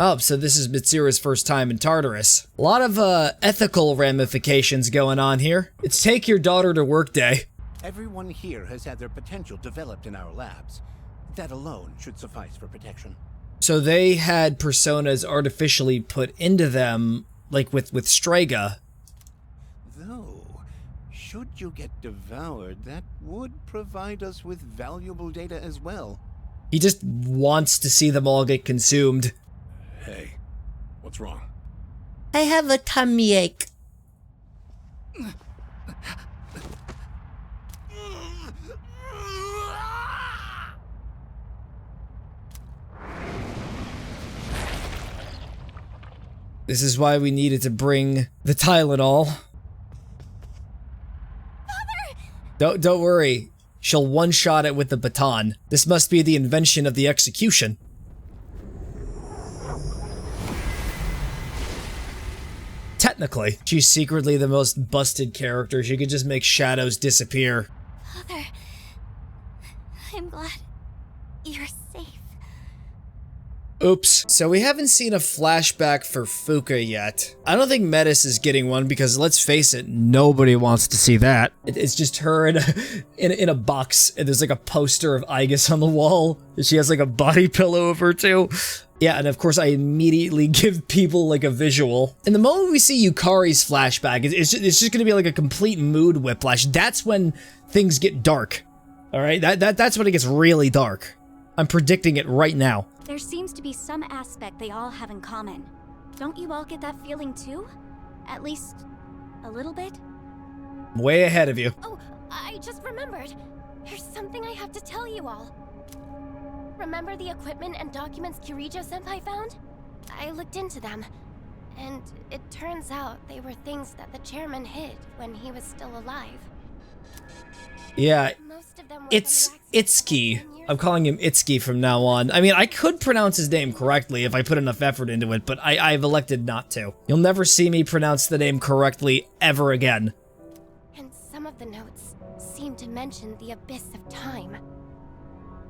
Oh, so this is Mitsura's first time in Tartarus. A lot of ethical ramifications going on here. It's take your daughter to work day. Everyone here has had their potential developed in our labs. That alone should suffice for protection. So they had personas artificially put into them, like with Strega. Though, should you get devoured, that would provide us with valuable data as well. He just wants to see them all get consumed. Hey, what's wrong? I have a tummy ache. This is why we needed to bring the Tylenol. Father! Don't worry. She'll one-shot it with the baton. This must be the invention of the execution. Technically, she's secretly the most busted character. She could just make shadows disappear. Father, I'm glad you're safe. Oops. So we haven't seen a flashback for Fuka yet. I don't think Metis is getting one because, let's face it, nobody wants to see that. It's just her in a box, and there's like a poster of Aigis on the wall. And she has like a body pillow of her too. Yeah, and of course I immediately give people like a visual. And the moment we see Yukari's flashback, it's just gonna be like a complete mood whiplash. That's when things get dark. All right, that's when it gets really dark. I'm predicting it right now. There seems to be some aspect they all have in common. Don't you all get that feeling too? At least a little bit? I'm way ahead of you. Oh, I just remembered. There's something I have to tell you all. Remember the equipment and documents Kirijo-senpai found? I looked into them, and it turns out they were things that the chairman hid when he was still alive. Yeah, Most of them were it's Itsuki. I'm calling him Itsuki from now on. I mean, I could pronounce his name correctly if I put enough effort into it, but I've elected not to. You'll never see me pronounce the name correctly ever again. And some of the notes seem to mention the Abyss of Time.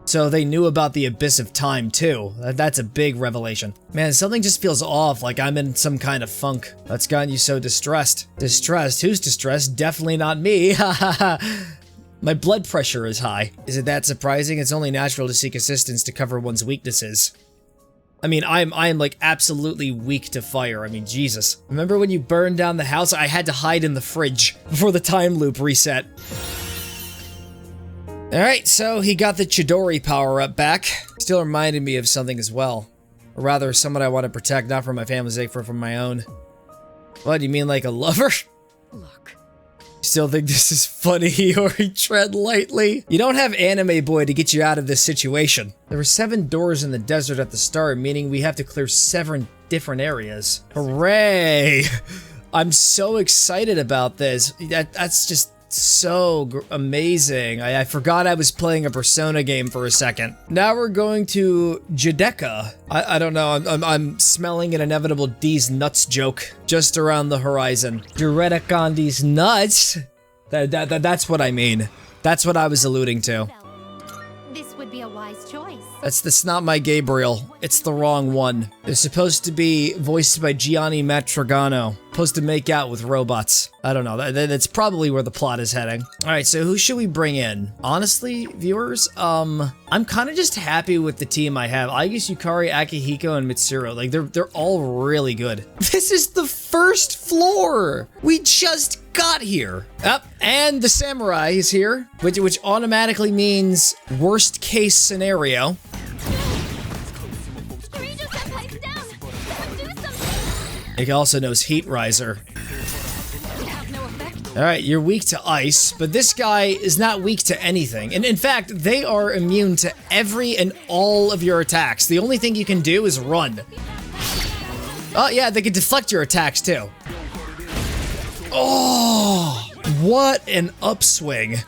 So they knew about the Abyss of Time too. That's a big revelation. Man, something just feels off, like I'm in some kind of funk. That's gotten you so distressed. Distressed? Who's distressed? Definitely not me. Ha ha ha. My blood pressure is high. Is it that surprising? It's only natural to seek assistance to cover one's weaknesses. I mean, I am like absolutely weak to fire. I mean, Jesus. Remember when you burned down the house? I had to hide in the fridge before the time loop reset. Alright, so he got the Chidori power-up back. Still reminded me of something as well. Or rather, someone I want to protect, not for my family's sake, but for my own. What, you mean like a lover? Look. Still think this is funny, Hiyori? Tread lightly. You don't have Anime Boy to get you out of this situation. There were 7 doors in the desert at the start, meaning we have to clear 7 different areas. Hooray! I'm so excited about this. That's just so amazing. I forgot I was playing a Persona game for a second. Now we're going to Judeka. I don't know, I'm smelling an inevitable D's nuts joke just around the horizon. Juredic on these nuts? That's what I mean. That's what I was alluding to. This would be a wise choice. That's not my Gabriel. It's the wrong one. They're supposed to be voiced by Gianni Matragano. Supposed to make out with robots. I don't know. That's probably where the plot is heading. All right, so who should we bring in? Honestly, viewers, I'm kind of just happy with the team I have. Aigis, Yukari, Akihiko, and Mitsuru. Like, they're all really good. This is the first floor. We just got here. Up, and the samurai is here, which automatically means worst case scenario. Kirijo-senpai's down! Someone do something! It also knows Heat Riser. Have no effect. Alright, you're weak to ice, but this guy is not weak to anything. And in fact, they are immune to every and all of your attacks. The only thing you can do is run. Oh yeah, they can deflect your attacks too. Oh, what an upswing.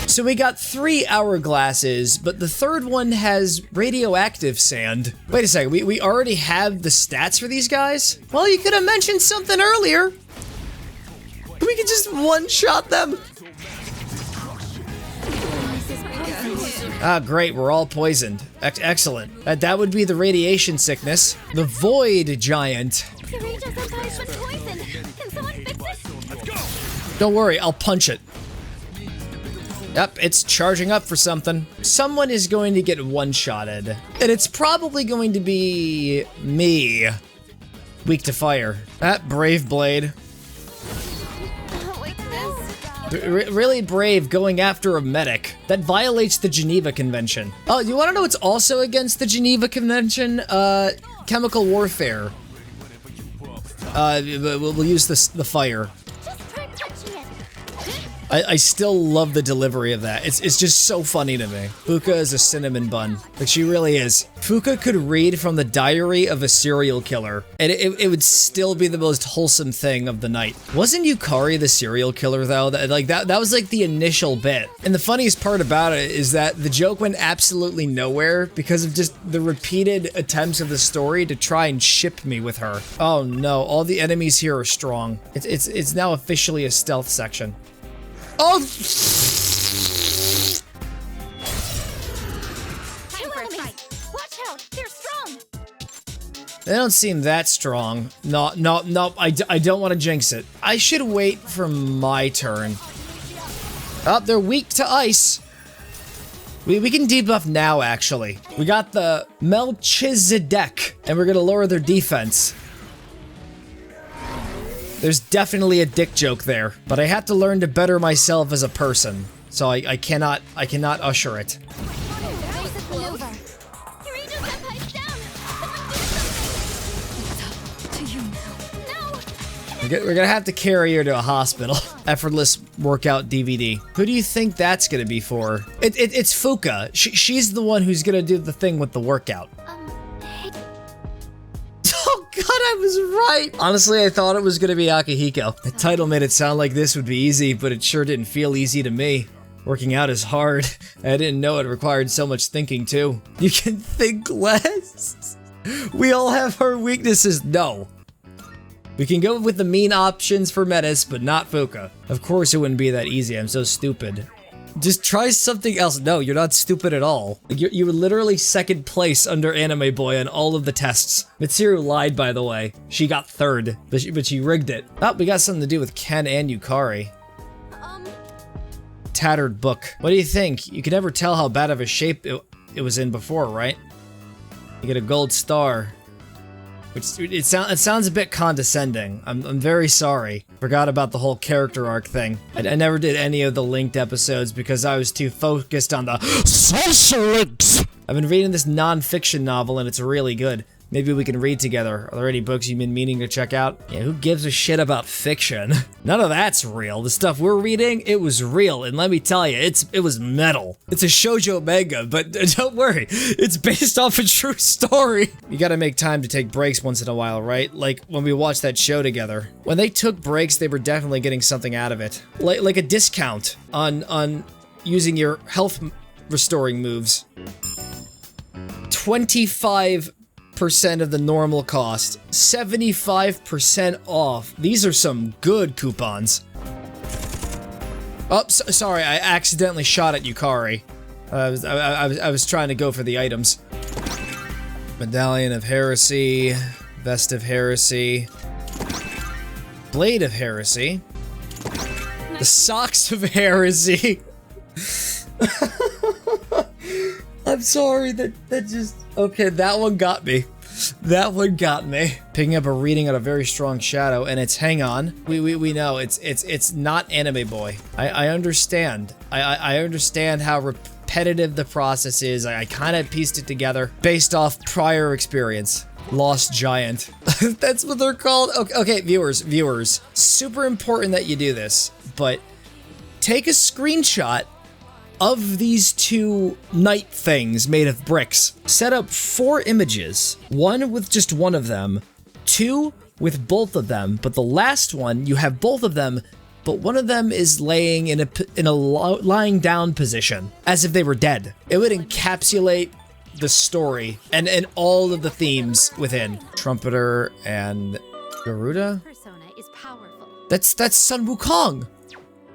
So we got 3 hourglasses, but the third one has radioactive sand. Wait a second, we already have the stats for these guys? Well, you could have mentioned something earlier. We could just one-shot them. Ah, great, we're all poisoned. Excellent. That would be the radiation sickness. The Void Giant. Kirito-senpai's been poisoned. Can someone fix it? Don't worry, I'll punch it. Yep, it's charging up for something. Someone is going to get one-shotted. And it's probably going to be me. Weak to fire. That Brave Blade. Wait, this? Really brave going after a medic. That violates the Geneva Convention. Oh, you want to know what's also against the Geneva Convention? Chemical warfare. We'll use the fire. Just try punching it. I still love the delivery of that. It's just so funny to me. Fuka is a cinnamon bun. Like, she really is. Fuka could read from the diary of a serial killer, and it would still be the most wholesome thing of the night. Wasn't Yukari the serial killer, though? That was like the initial bit. And the funniest part about it is that the joke went absolutely nowhere because of just the repeated attempts of the story to try and ship me with her. Oh no, all the enemies here are strong. It's now officially a stealth section. Oh! Two enemies. Watch out. They're strong. They don't seem that strong. No, I don't want to jinx it. I should wait for my turn. Oh, they're weak to ice. We can debuff now, actually. We got the Melchizedek, and we're gonna lower their defense. There's definitely a dick joke there, but I have to learn to better myself as a person, so I cannot usher it. Basic maneuver. Kirito-senpai's down. Someone do something. It's up to you now. No. We're gonna have to carry her to a hospital. Effortless workout DVD. Who do you think that's gonna be for? It's Fuka. She's the one who's gonna do the thing with the workout. Hey, Oh god, I was right! Honestly, I thought it was gonna be Akihiko. The title made it sound like this would be easy, but it sure didn't feel easy to me. Working out is hard. I didn't know it required so much thinking too. You can think less? We all have our weaknesses. No. We can go with the mean options for Metis, but not Fuka. Of course it wouldn't be that easy, I'm so stupid. Just try something else. No, you're not stupid at all. You were literally second place under Anime Boy on all of the tests. Mitsuru lied, by the way. She got third, but she rigged it. Oh, we got something to do with Ken and Yukari. Tattered book. What do you think? You could never tell how bad of a shape it was in before, right? You get a gold star. Which, it sounds a bit condescending. I'm very sorry. Forgot about the whole character arc thing. I never did any of the linked episodes because I was too focused on the social links. I've been reading this non-fiction novel and it's really good. Maybe we can read together. Are there any books you've been meaning to check out? Yeah, who gives a shit about fiction? None of that's real. The stuff we're reading, it was real, and let me tell you, it was metal. It's a shoujo manga, but don't worry, it's based off a true story. You gotta make time to take breaks once in a while, right? Like when we watched that show together. When they took breaks, they were definitely getting something out of it. Like a discount on using your health restoring moves. 25% of the normal cost, 75% off. These are some good coupons. Oh, sorry, I accidentally shot at Yukari. I was trying to go for the items. Medallion of Heresy, Vest of Heresy, Blade of Heresy, the Socks of Heresy. I'm sorry, that just... Okay, that one got me. That one got me. Picking up a reading on a very strong shadow, and it's hang on. We know it's not Anime Boy. I understand. I understand how repetitive the process is. I kind of pieced it together based off prior experience. Lost Giant. That's what they're called. Okay, viewers. Super important that you do this, but take a screenshot of these two knight things made of bricks. Set up 4 images, 1 with just one of them, 2 with both of them, but the last one, you have both of them, but one of them is laying in a lying down position, as if they were dead. It would encapsulate the story and all of the themes within. Trumpeter and Garuda? Persona is powerful. That's Sun Wukong!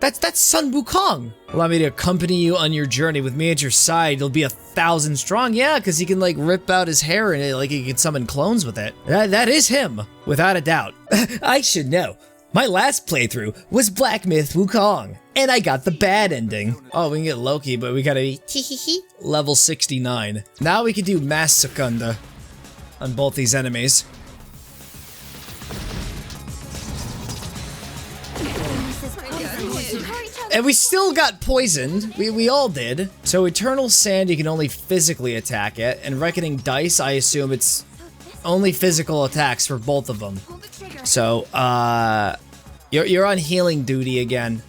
That's Sun Wukong. Allow me to accompany you on your journey. With me at your side, you'll be 1,000 strong. Yeah, because he can like rip out his hair and like he can summon clones with it. That is him, without a doubt. I should know. My last playthrough was Black Myth Wukong, and I got the bad ending. Oh, we can get Loki, but we gotta be level 69. Now we can do Mass Secunda on both these enemies. And we still got poisoned. We all did. So Eternal Sand, you can only physically attack it. And Reckoning Dice, I assume it's only physical attacks for both of them. So, you're on healing duty again.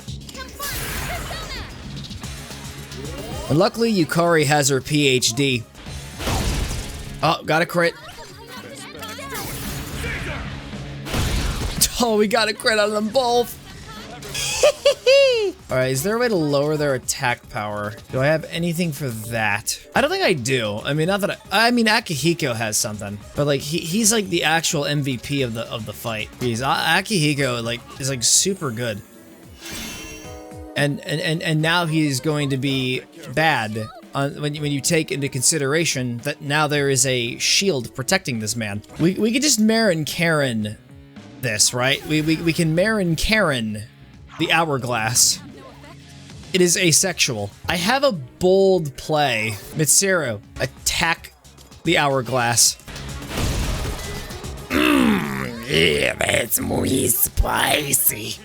And luckily, Yukari has her PhD. Oh, got a crit. Oh, we got a crit on them both. Alright, is there a way to lower their attack power? Do I have anything for that? I don't think I do. I mean, not that I mean, Akihiko has something, but like he's like the actual MVP of the fight. Akihiko like is like super good, and now he's going to be bad when you take into consideration that now there is a shield protecting this man. We could just Marin Karen this, right? We can Marin Karen the hourglass. It is asexual. I have a bold play. Mitsuru, attack the hourglass. Yeah, that's muy spicy.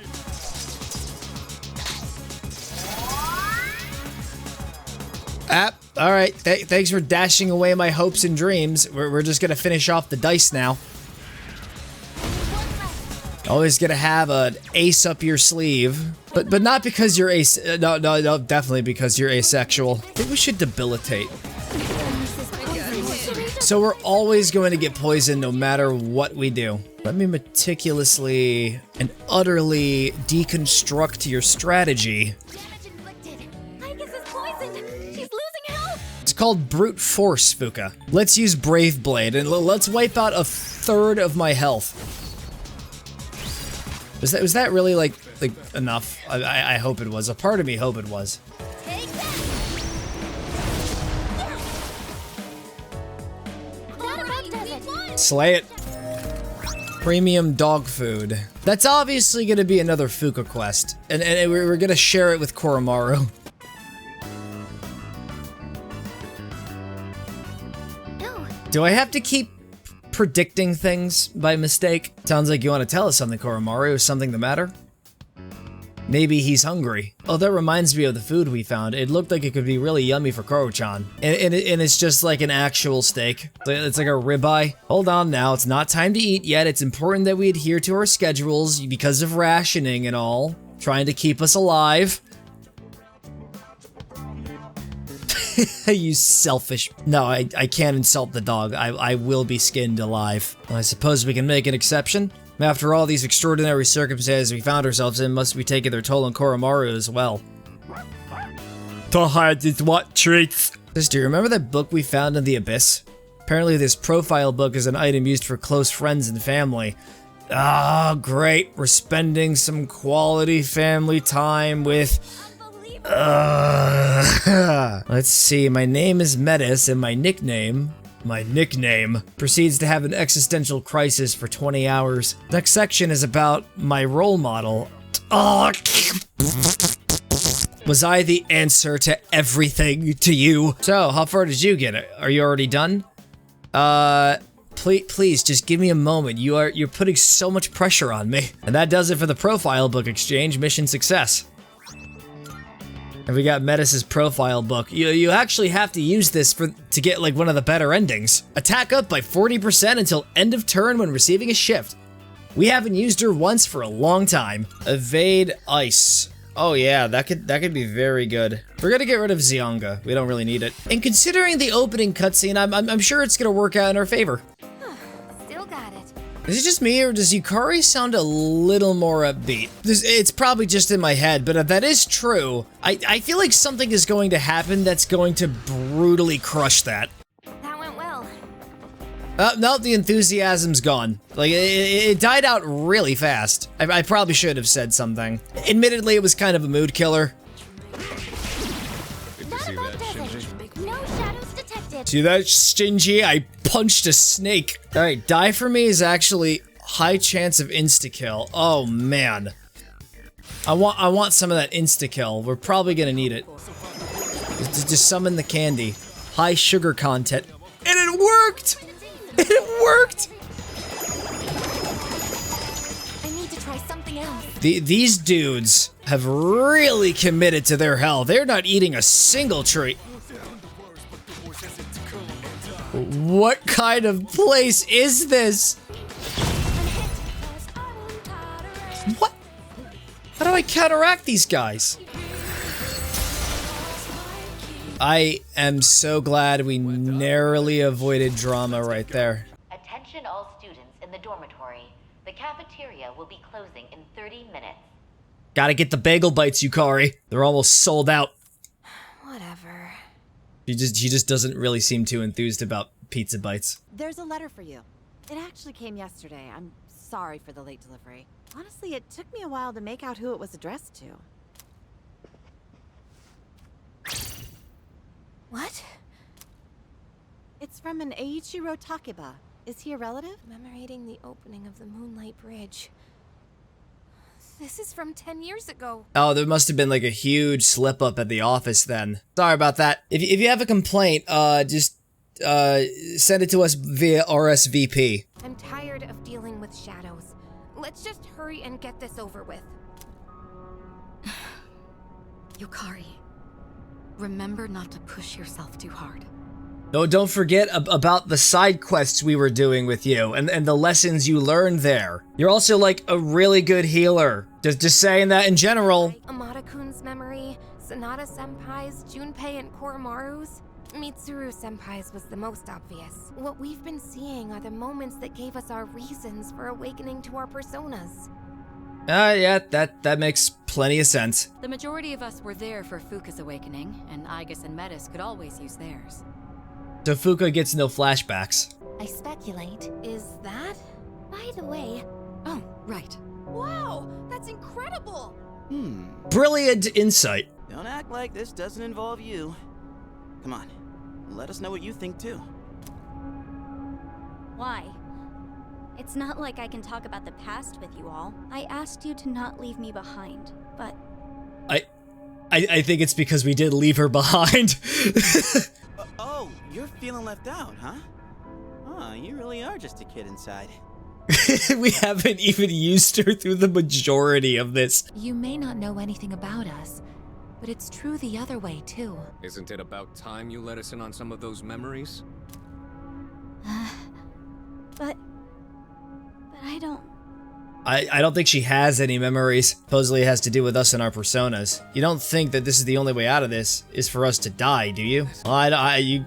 All right. Thanks for dashing away my hopes and dreams. We're just gonna finish off the dice now. Always gonna have an ace up your sleeve, but not because you're no, definitely because you're asexual. I think we should debilitate. So we're always going to get poisoned no matter what we do. Let me meticulously and utterly deconstruct your strategy. It's called brute force, Fuka. Let's use Brave Blade and let's wipe out 1/3 of my health. Was that really like enough? I hope it was. A part of me hope it was. Slay it. Premium dog food. That's obviously gonna be another Fuka quest, and we're gonna share it with Koromaru. Do I have to keep predicting things by mistake? Sounds like you want to tell us something, Koromaru. Is something the matter? Maybe he's hungry. Oh, that reminds me of the food we found. It looked like it could be really yummy for Koro-chan. And it's just like an actual steak. It's like a ribeye. Hold on now, it's not time to eat yet. It's important that we adhere to our schedules because of rationing and all. Trying to keep us alive. You selfish. No, I can't insult the dog. I will be skinned alive. Well, I suppose we can make an exception. After all these extraordinary circumstances we found ourselves in, must be taking their toll on Koromaru as well. Tohad is what treats. Do you remember that book we found in the abyss? Apparently this profile book is an item used for close friends and family. Ah, great. We're spending some quality family time with... Let's see, my name is Metis, and my nickname proceeds to have an existential crisis for 20 hours. Next section is about my role model. Oh, was I the answer to everything to you? So, how far did you get it? Are you already done? Please, just give me a moment. You're putting so much pressure on me. And that does it for the profile book exchange. Mission success. And we got Metis' profile book. You actually have to use this to get like one of the better endings. Attack up by 40% until end of turn when receiving a shift. We haven't used her once for a long time. Evade ice. Oh yeah, that could be very good. We're gonna get rid of Xianga. We don't really need it. And considering the opening cutscene, I'm sure it's gonna work out in our favor. Still got it. Is it just me, or does Yukari sound a little more upbeat? It's probably just in my head, but if that is true, I feel like something is going to happen that's going to brutally crush that. That went well. No, the enthusiasm's gone. Like, it died out really fast. I probably should have said something. Admittedly, it was kind of a mood killer. Not about Desert. No shadows detected. See that, Stingy? I punched a snake. All right, die for me is actually high chance of insta-kill. Oh, man. I want some of that insta-kill. We're probably gonna need it. Just summon the candy. High sugar content. And it worked! It worked! I need to try something else. These dudes have really committed to their hell. They're not eating a single treat. What kind of place is this? What? How do I counteract these guys? I am so glad we narrowly avoided drama right there. Attention all students in the dormitory. The cafeteria will be closing in 30 minutes. Gotta get the bagel bites, Yukari. They're almost sold out. Whatever. She just doesn't really seem too enthused about pizza bites. There's a letter for you. It actually came yesterday. I'm sorry for the late delivery. Honestly, it took me a while to make out who it was addressed to. What? It's from an Eiichiro Takeba. Is he a relative? Commemorating the opening of the Moonlight Bridge. This is from 10 years ago. Oh, there must have been like a huge slip up at the office then. Sorry about that. If you have a complaint, just send it to us via RSVP. I'm tired of dealing with shadows. Let's just hurry and get this over with. Yukari, remember not to push yourself too hard. No, don't forget about the side quests we were doing with you and the lessons you learned there. You're also like a really good healer. Just saying that in general. Amada-kun's memory, Sonata Senpai's, Junpei and Koromaru's. Mitsuru Senpai's was the most obvious. What we've been seeing are the moments that gave us our reasons for awakening to our personas. Yeah, that makes plenty of sense. The majority of us were there for Fuka's awakening, and Aigis and Metis could always use theirs. So Fuka gets no flashbacks. I speculate. Is that? By the way. Oh, right. Wow, that's incredible! Brilliant insight. Don't act like this doesn't involve you. Come on, let us know what you think too. Why? It's not like I can talk about the past with you all. I asked you to not leave me behind, but... I think it's because we did leave her behind. Oh, you're feeling left out, huh? Oh, you really are just a kid inside. We haven't even used her through the majority of this. You may not know anything about us, but it's true the other way, too. Isn't it about time you let us in on some of those memories? But I don't... I don't think she has any memories. Supposedly it has to do with us and our personas. You don't think that this is the only way out of this, is for us to die, do you? Well, I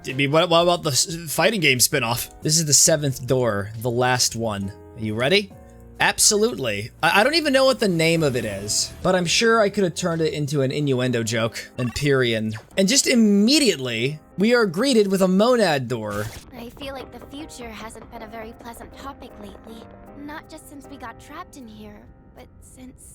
mean, what about the fighting game spinoff? This is the 7th door, the last one. Are you ready? Absolutely. I don't even know what the name of it is, but I'm sure I could have turned it into an innuendo joke. Empyrean. And just immediately, we are greeted with a monad door. I feel like the future hasn't been a very pleasant topic lately. Not just since we got trapped in here, but since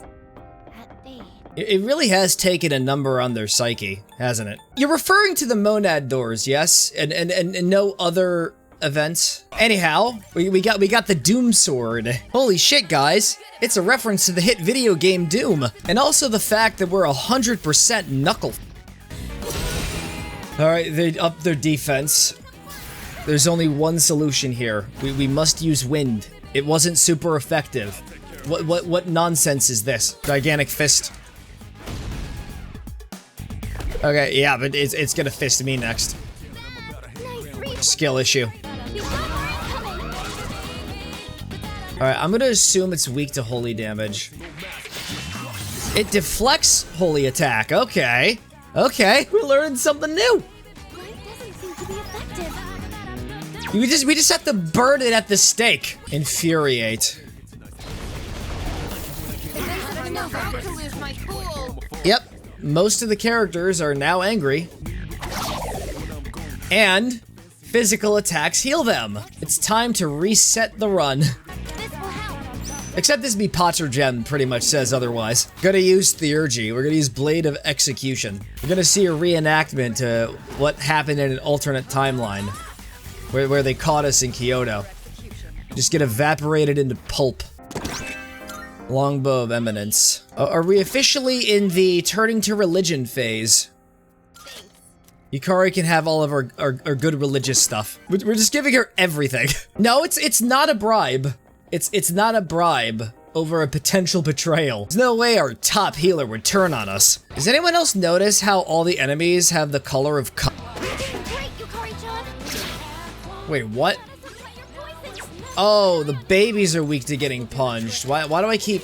that day. It really has taken a number on their psyche, hasn't it? You're referring to the monad doors, yes? And no other events? Anyhow, we got the Doom Sword. Holy shit, guys. It's a reference to the hit video game Doom. And also the fact that we're 100% Knuckle. Alright, they upped their defense. There's only one solution here. We must use wind. It wasn't super effective. What nonsense is this? Gigantic fist. Okay, yeah, but it's gonna fist me next. Skill issue. Alright, I'm gonna assume it's weak to holy damage. It deflects holy attack. Okay. Okay, we learned something new. Doesn't seem to be effective. We just have to burn it at the stake. Infuriate. Yep, most of the characters are now angry. And physical attacks heal them. It's time to reset the run. This will help. Except this be Potter Gem pretty much says otherwise. Gonna use Theurgy. We're gonna use Blade of Execution. We're gonna see a reenactment to what happened in an alternate timeline. Where they caught us in Kyoto. Just get evaporated into pulp. Longbow of Eminence. Are we officially in the turning to religion phase? Yukari can have all of our good religious stuff. We're just giving her everything. No, it's not a bribe. It's not a bribe over a potential betrayal. There's no way our top healer would turn on us. Does anyone else notice how all the enemies have the color of Wait, what? Oh, the babies are weak to getting punched. Why do I keep...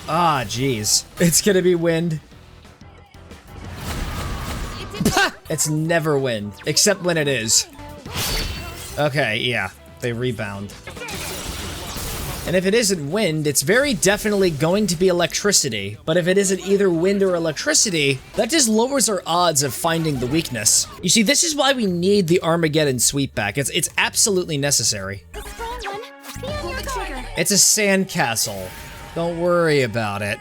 Ah, jeez. It's gonna be wind. It's never wind, except when it is. Okay, yeah, they rebound. And if it isn't wind, it's very definitely going to be electricity. But if it isn't either wind or electricity, that just lowers our odds of finding the weakness. You see, this is why we need the Armageddon sweepback. It's absolutely necessary. It's a sandcastle. Don't worry about it.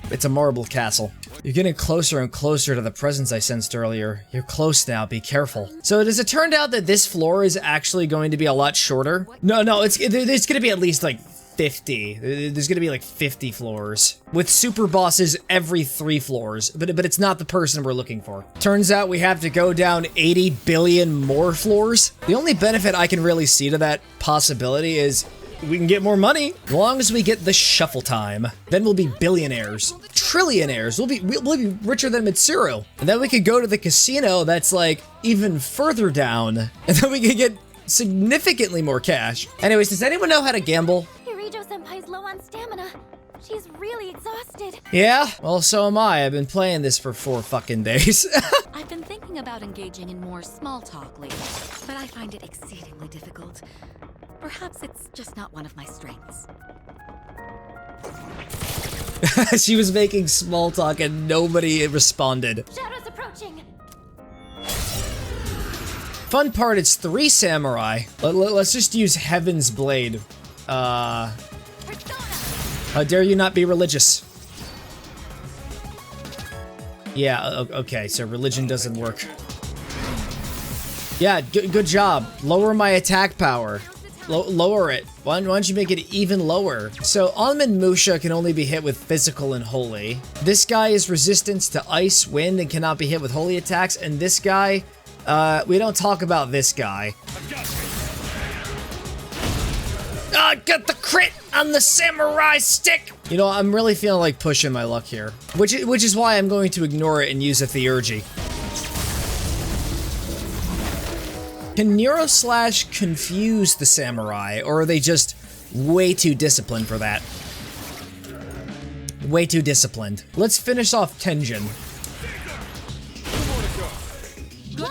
It's a marble castle. You're getting closer and closer to the presence I sensed earlier. You're close now, be careful. So does it turn out that this floor is actually going to be a lot shorter? No, there's gonna be at least like 50. There's gonna be like 50 floors. With super bosses every 3 floors, but it's not the person we're looking for. Turns out we have to go down 80 billion more floors. The only benefit I can really see to that possibility is we can get more money, as long as we get the shuffle time. Then we'll be billionaires, trillionaires. We'll be richer than Mitsuru. And then we could go to the casino that's like even further down, and then we could get significantly more cash. Anyways, does anyone know how to gamble? Kirijo-senpai's low on stamina. She's really exhausted. Yeah? Well, so am I. I've been playing this for 4 fucking days. I've been thinking about engaging in more small talk lately, but I find it exceedingly difficult. Perhaps it's just not one of my strengths. She was making small talk and nobody responded. Shadow's approaching. Fun part, it's 3 samurai. Let's just use Heaven's Blade. How dare you not be religious? Yeah, okay, so religion doesn't work. Yeah, good job. Lower my attack power. Lower it. Why don't you make it even lower? So Onmin Musha can only be hit with physical and holy. This guy is resistance to ice, wind, and cannot be hit with holy attacks. And this guy, we don't talk about this guy. Got the crit on the samurai stick! You know, I'm really feeling like pushing my luck here. Which is why I'm going to ignore it and use a Theurgy. Can Neuroslash confuse the samurai, or are they just way too disciplined for that? Way too disciplined. Let's finish off Tenjin.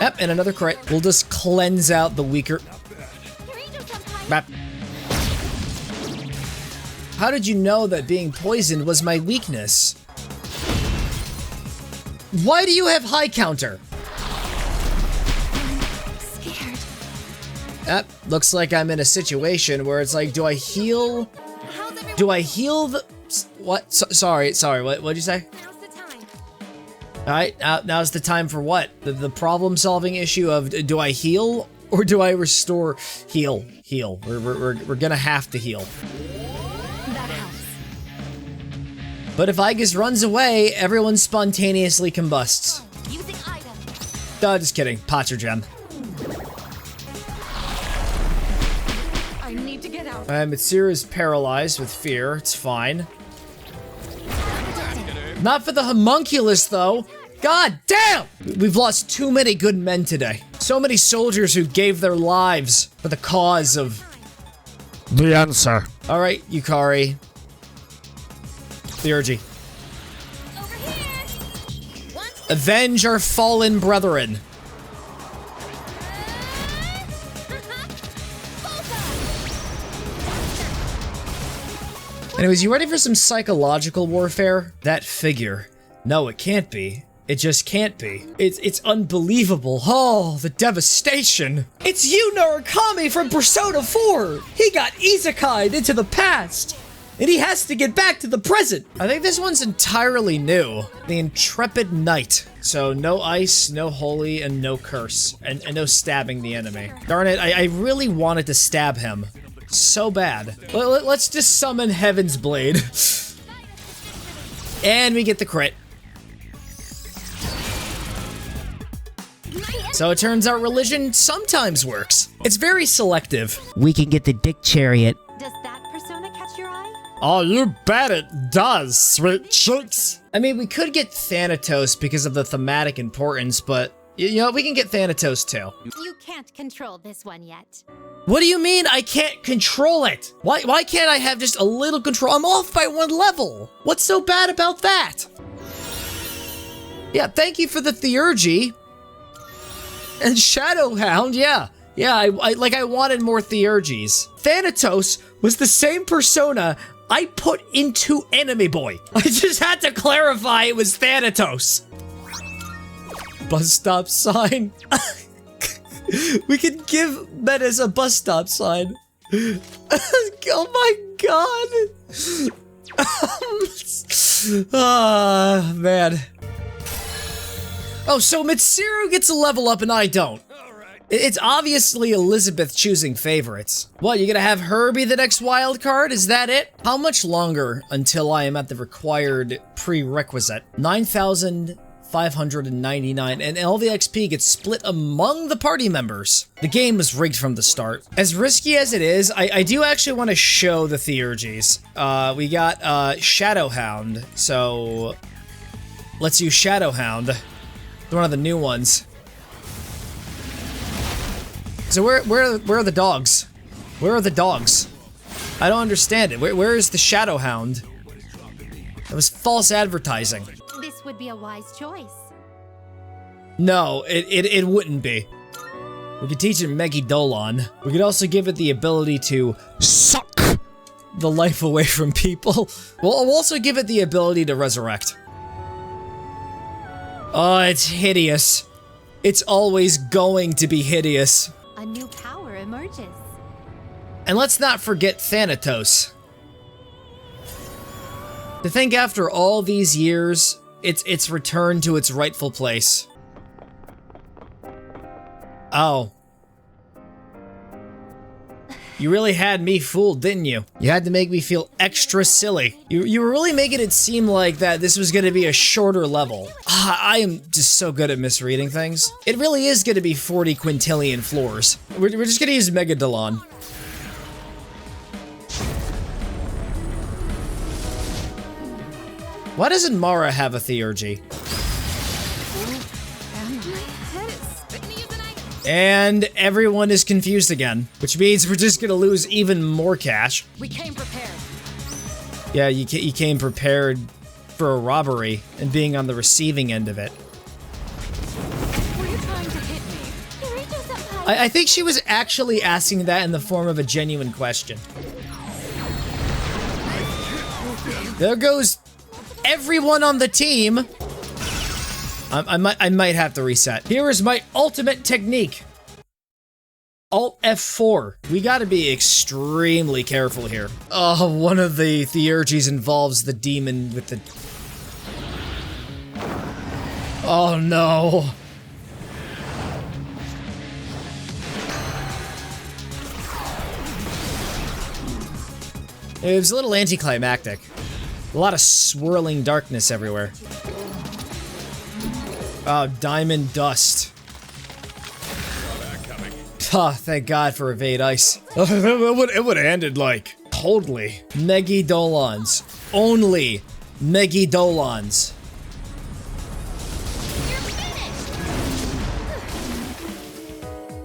Yep, and another crit. We'll just cleanse out the weaker... Bap. How did you know that being poisoned was my weakness? Why do you have high counter? Looks like I'm in a situation where it's like, do I heal? Do I heal the... What? Sorry, what'd you say? Now's the time. Alright, now's the time for what? The problem-solving issue of, do I heal? Or do I restore? Heal. We're gonna have to heal. That helps. But if Aigis runs away, everyone spontaneously combusts. Using item. Just kidding. Potter Gem. Mitsuru's paralyzed with fear. It's fine. Not for the homunculus, though. God damn! We've lost too many good men today. So many soldiers who gave their lives for the cause of... the answer. Alright, Yukari. Theurgy. Over here. Avenge our fallen brethren. Anyways, you ready for some psychological warfare? That figure. No, it can't be. It just can't be. It's unbelievable. Oh, the devastation. It's Yu Narukami from Persona 4. He got isekai'd into the past. And he has to get back to the present. I think this one's entirely new. The Intrepid Knight. So no ice, no holy, and no curse. And no stabbing the enemy. Darn it, I really wanted to stab him. So bad. Let's just summon Heaven's Blade. And we get the crit. So it turns out religion sometimes works. It's very selective. We can get the Dick Chariot. Does that persona catch your eye? Oh, you bet it does, sweet cheeks. I mean, we could get Thanatos because of the thematic importance, but you know, we can get Thanatos too. You can't control this one yet. What do you mean I can't control it? Why can't I have just a little control? I'm off by 1 level. What's so bad about that? Yeah, thank you for the theurgy. And Shadowhound, yeah. Yeah, I wanted more theurgies. Thanatos was the same persona I put into Anime Boy. I just had to clarify it was Thanatos. Bus stop sign. We could give Menace a bus stop sign. Oh my god. Ah, man. Oh, so Mitsuru gets a level up and I don't. It's obviously Elizabeth choosing favorites. What, you gonna have her be the next wild card? Is that it? How much longer until I am at the required prerequisite? 9,599, and all the XP gets split among the party members. The game was rigged from the start. As risky as it is, I do actually want to show the theurgies. We got Shadowhound, so let's use Shadowhound. One of the new ones. So where are the dogs? Where are the dogs? I don't understand it. Where is the Shadowhound? That was false advertising. This would be a wise choice. No, it wouldn't be. We could teach it Megidolon. We could also give it the ability to suck the life away from people. We'll also give it the ability to resurrect. Oh, it's hideous. It's always going to be hideous. A new power emerges. And let's not forget Thanatos. To think after all these years, it's returned to its rightful place. Oh. You really had me fooled, didn't you? You had to make me feel extra silly. You were really making it seem like that this was gonna be a shorter level. I am just so good at misreading things. It really is gonna be 40 quintillion floors. We're just gonna use Megadolon. Why doesn't Mara have a theurgy? And everyone is confused again, which means we're just gonna lose even more cash. We came prepared. Yeah, you came prepared for a robbery and being on the receiving end of it. Were you trying to hit me? I think she was actually asking that in the form of a genuine question. There goes everyone on the team. I might have to reset. Here is my ultimate technique. Alt F4. We gotta be extremely careful here. Oh, one of the theurgies involves the demon with the... Oh no. It was a little anticlimactic. A lot of swirling darkness everywhere. Oh, diamond dust. Oh, thank God for evade ice. It would have ended like totally. Megidolons. Only Megidolons.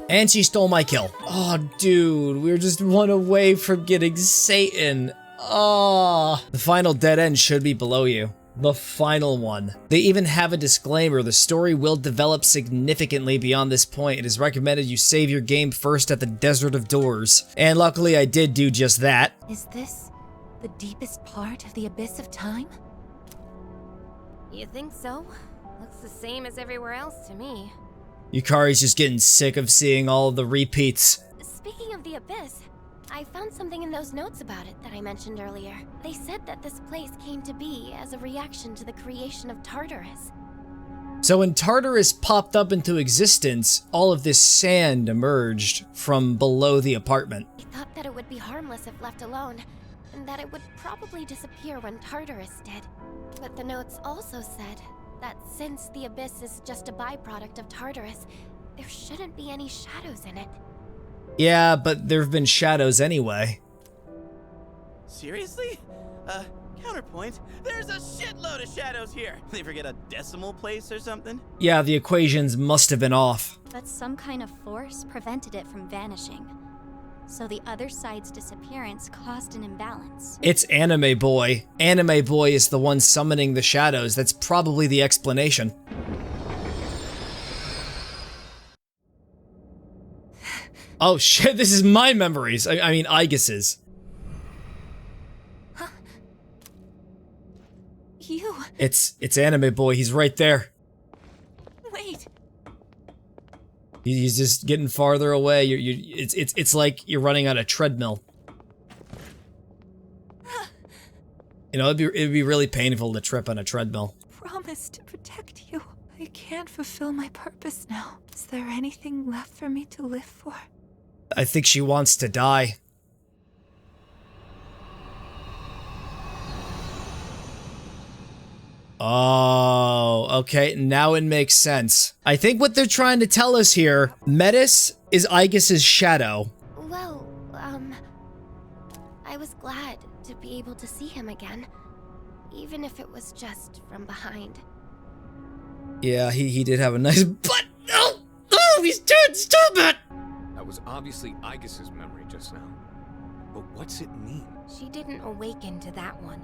And she stole my kill. Oh, dude, we were just one away from getting Satan. Oh. The final dead end should be below you. The final one. They even have a disclaimer. The story will develop significantly beyond this point. It is recommended you save your game first at the Desert of Doors. And luckily I did do just that. Is this the deepest part of the Abyss of Time? You think so? Looks the same as everywhere else to me. Yukari's just getting sick of seeing all the repeats. Speaking of the Abyss, I found something in those notes about it that I mentioned earlier. They said that this place came to be as a reaction to the creation of Tartarus. So when Tartarus popped up into existence, all of this sand emerged from below the apartment. I thought that it would be harmless if left alone, and that it would probably disappear when Tartarus did. But the notes also said that since the Abyss is just a byproduct of Tartarus, there shouldn't be any shadows in it. Yeah, but there have been shadows anyway. Seriously? Counterpoint. There's a shitload of shadows here. They forget a decimal place or something? Yeah, the equations must have been off. But some kind of force prevented it from vanishing. So the other side's disappearance caused an imbalance. It's Anime Boy. Anime Boy is the one summoning the shadows. That's probably the explanation. Oh shit, this is my memories. I mean, Aegis's. You. It's Anime Boy. He's right there. Wait. He's just getting farther away. It's like you're running on a treadmill. You know, it'd be really painful to trip on a treadmill. Promise to protect you. I can't fulfill my purpose now. Is there anything left for me to live for? I think she wants to die. Oh, okay, now it makes sense. I think what they're trying to tell us here, Metis is Aegis's shadow. Well, I was glad to be able to see him again, even if it was just from behind. Yeah, he did have a nice butt. No! Oh, he's dead! Stop it! That was obviously Aegis's memory just now. But what's it mean? She didn't awaken to that one.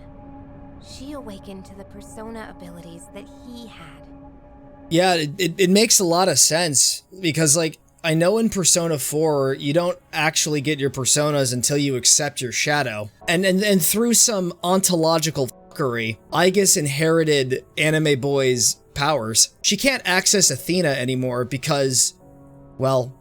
She awakened to the persona abilities that he had. Yeah, it makes a lot of sense, because, like, I know in Persona 4, you don't actually get your personas until you accept your shadow. And through some ontological fuckery, Aegis inherited Anime Boy's powers. She can't access Athena anymore because, well,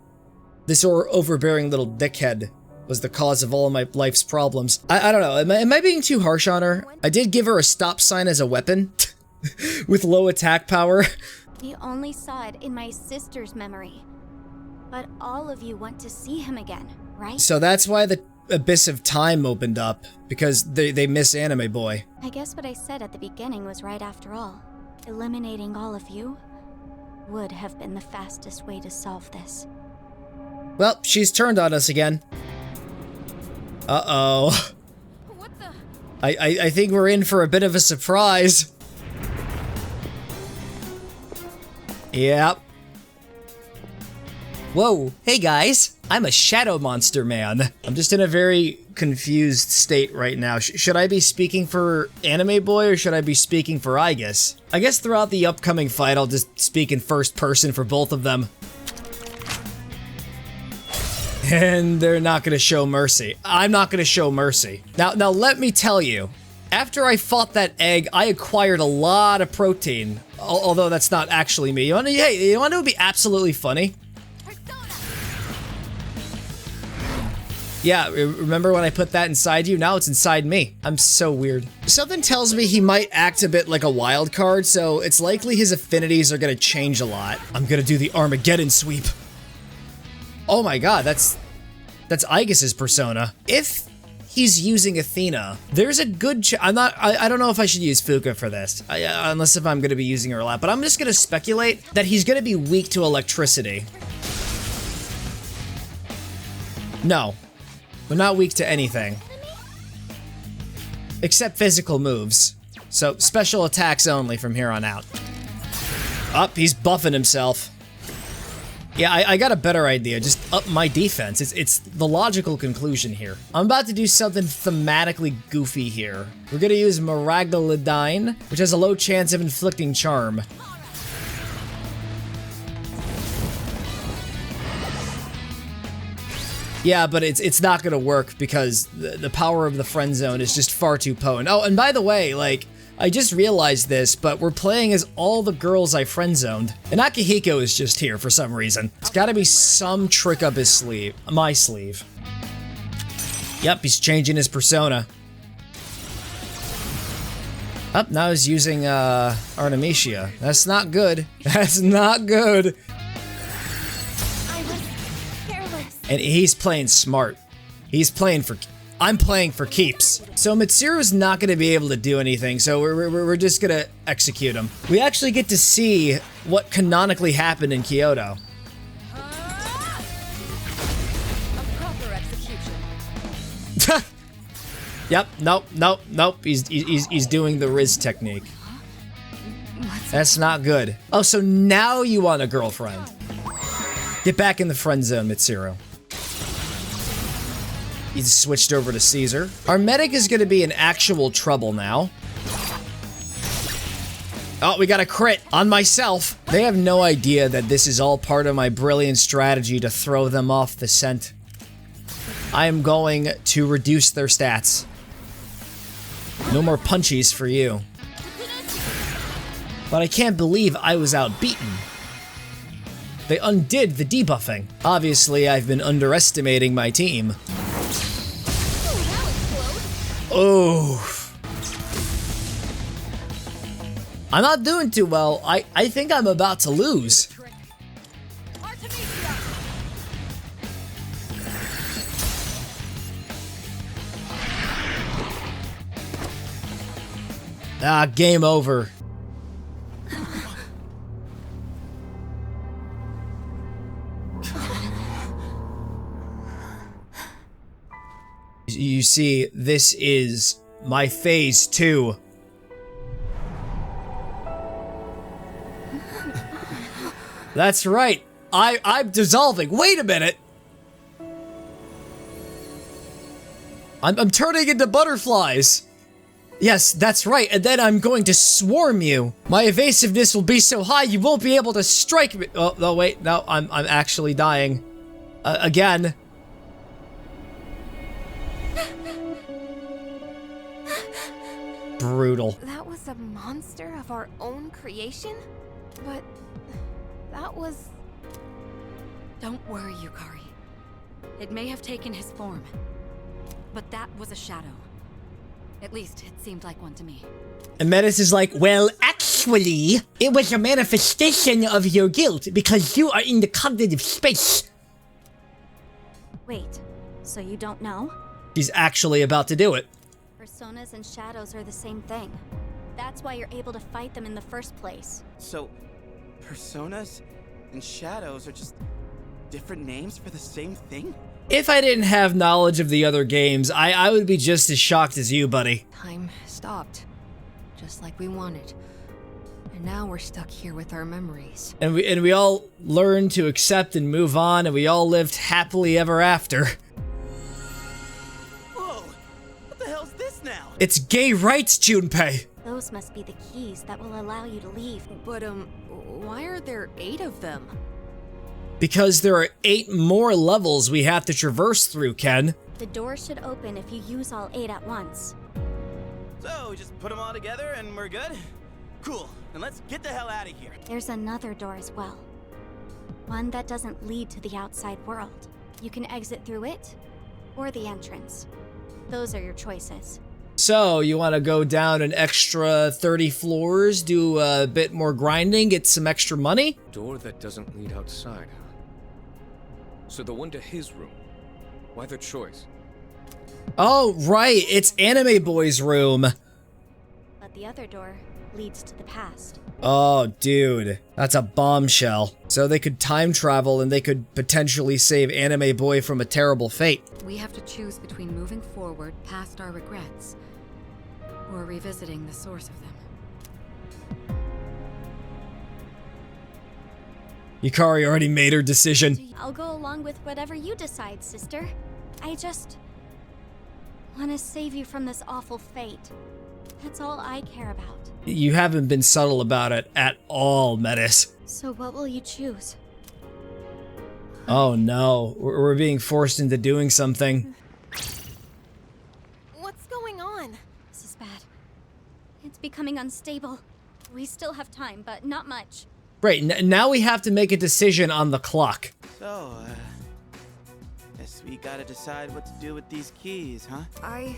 this overbearing little dickhead was the cause of all of my life's problems. I don't know, am I being too harsh on her? I did give her a stop sign as a weapon, with low attack power. We only saw it in my sister's memory. But all of you want to see him again, right? So that's why the Abyss of Time opened up, because they miss Anime Boy. I guess what I said at the beginning was right after all. Eliminating all of you would have been the fastest way to solve this. Well, she's turned on us again. Uh-oh. What the? I think we're in for a bit of a surprise. Yep. Whoa, hey guys, I'm a shadow monster man. I'm just in a very confused state right now. Should I be speaking for Anime Boy or should I be speaking for Aegis? I guess throughout the upcoming fight, I'll just speak in first person for both of them. And they're not gonna show mercy. I'm not gonna show mercy. Now let me tell you, after I fought that egg, I acquired a lot of protein. Although that's not actually me. You wanna know what would be absolutely funny? Yeah, remember when I put that inside you? Now it's inside me. I'm so weird. Something tells me he might act a bit like a wild card, so it's likely his affinities are gonna change a lot. I'm gonna do the Armageddon sweep. Oh my god, that's Aegis's persona. If he's using Athena, there's a good I don't know if I should use Fuka for this, unless if I'm gonna be using her a lot, but I'm just gonna speculate that he's gonna be weak to electricity. No, we're not weak to anything. Except physical moves. So, special attacks only from here on out. Up, he's buffing himself. Yeah, I got a better idea. Just up my defense. It's the logical conclusion here. I'm about to do something thematically goofy here. We're gonna use Miraglidine, which has a low chance of inflicting charm. Yeah, but it's not gonna work because the power of the friend zone is just far too potent. Oh, and by the way, like, I just realized this, but we're playing as all the girls I friend-zoned. And Akihiko is just here for some reason. It's gotta be some trick up his sleeve. My sleeve. Yep, he's changing his persona. Up, now he's using, Artemisia. That's not good. That's not good. I was careless. And he's playing smart. He's playing for... I'm playing for keeps. So Mitsuru's not going to be able to do anything, so we're just going to execute him. We actually get to see what canonically happened in Kyoto. A proper execution. Yep, nope. He's doing the Riz technique. That's not good. Oh, so now you want a girlfriend. Get back in the friend zone, Mitsuru. He's switched over to Caesar. Our medic is gonna be in actual trouble now. Oh, we got a crit on myself. They have no idea that this is all part of my brilliant strategy to throw them off the scent. I am going to reduce their stats. No more punchies for you. But I can't believe I was outbeaten. They undid the debuffing. Obviously, I've been underestimating my team. Oh. I'm not doing too well. I think I'm about to lose. Ah, game over. You see, this is my phase 2. That's right. I'm dissolving. Wait a minute. I'm turning into butterflies. Yes, that's right, and then I'm going to swarm you. My evasiveness will be so high you won't be able to strike me. Oh, no, wait, no, I'm actually dying. Again. Brutal. That was a monster of our own creation? But that was... Don't worry, Yukari. It may have taken his form, but that was a shadow. At least, it seemed like one to me. And Metis is like, well, actually, it was a manifestation of your guilt because you are in the cognitive space. Wait, so you don't know? He's actually about to do it. Personas and shadows are the same thing. That's why you're able to fight them in the first place. So, personas and shadows are just different names for the same thing? If I didn't have knowledge of the other games, I would be just as shocked as you, buddy. Time stopped, just like we wanted. And now we're stuck here with our memories. And we all learned to accept and move on, and we all lived happily ever after. Whoa! What the hell's this now? It's gay rights, Junpei! Those must be the keys that will allow you to leave. But, why are there 8 of them? Because there are 8 more levels we have to traverse through, Ken. The door should open if you use all 8 at once. So, we just put them all together and we're good? Cool, then let's get the hell out of here. There's another door as well. One that doesn't lead to the outside world. You can exit through it, or the entrance. Those are your choices. So, you want to go down an extra 30 floors, do a bit more grinding, get some extra money? Door that doesn't lead outside, huh? So the one to his room. Why the choice? Oh, right, it's Anime Boy's room. But the other door leads to the past. Oh, dude, that's a bombshell. So they could time travel and they could potentially save Anime Boy from a terrible fate. We have to choose between moving forward past our regrets, or revisiting the source of them. Yukari already made her decision. I'll go along with whatever you decide, sister. I just want to save you from this awful fate. That's all I care about. You haven't been subtle about it at all, Metis. So what will you choose? Oh no, we're being forced into doing something. What's going on? This is bad. It's becoming unstable. We still have time, but not much. Right, now we have to make a decision on the clock. So, guess we gotta decide what to do with these keys, huh? I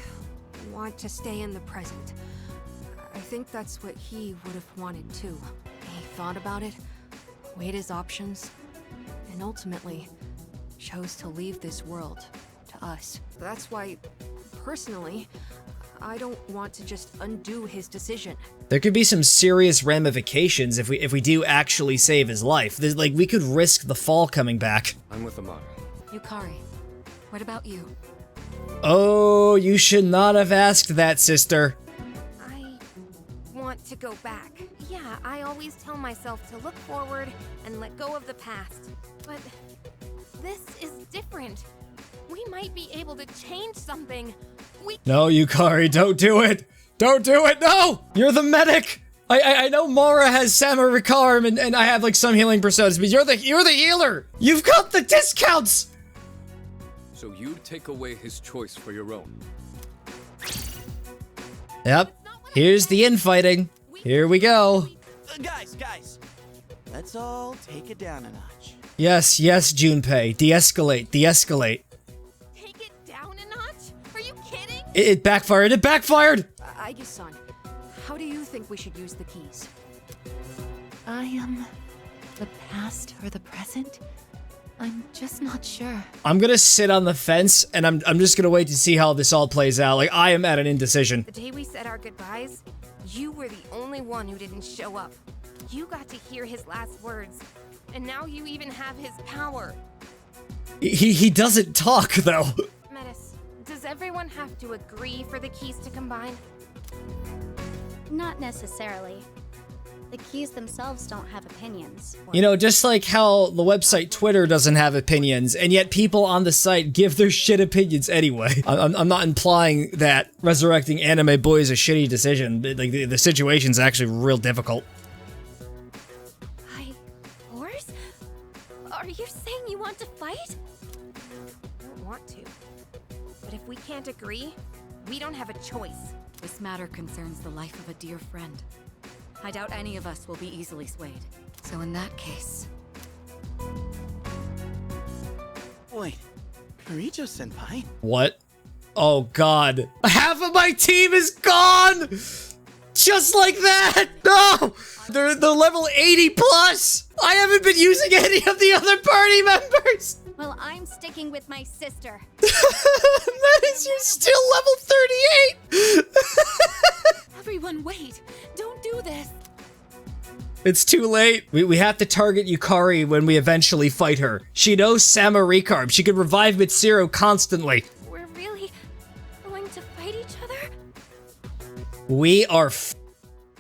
want to stay in the present. I think that's what he would have wanted too. He thought about it, weighed his options, and ultimately chose to leave this world to us. That's why, personally, I don't want to just undo his decision. There could be some serious ramifications if we do actually save his life. Like, we could risk the fall coming back. I'm with Amara. Yukari, what about you? Oh, you should not have asked that, sister. I want to go back. Yeah, I always tell myself to look forward and let go of the past. But this is different. We might be able to change something. No, Yukari, don't do it! Don't do it, no! You're the medic! I know Mara has Samarikarm and I have like some healing personas, but you're the healer! You've got the discounts! So you'd take away his choice for your own. Yep. Here's the infighting. Here we go. Guys, let's all take it down a notch. Yes, Junpei. De-escalate, de-escalate. Take it down a notch? Are you kidding? It backfired, it backfired! Aige-san, how do you think we should use the keys? I am the past or the present? I'm just not sure. I'm gonna sit on the fence, and I'm just gonna wait to see how this all plays out. Like, I am at an indecision. The day we said our goodbyes, you were the only one who didn't show up. You got to hear his last words, and now you even have his power. He doesn't talk, though. Metis, does everyone have to agree for the keys to combine? Not necessarily. The keys themselves don't have opinions. You know, just like how the website Twitter doesn't have opinions, and yet people on the site give their shit opinions anyway. I'm not implying that resurrecting Anime Boy is a shitty decision. Like, the situation's actually real difficult. Horse? Are you saying you want to fight? I don't want to. But if we can't agree, we don't have a choice. This matter concerns the life of a dear friend. I doubt any of us will be easily swayed. So in that case... Wait, Kirijo-senpai? What? Oh god. Half of my team is gone! Just like that! No! They're level 80 plus! I haven't been using any of the other party members! Well, I'm sticking with my sister. That is, you're still level 38! Everyone wait! Don't do this! It's too late. We have to target Yukari when we eventually fight her. She knows Samarikarm. She can revive Mitsuru constantly. We're really going to fight each other? We are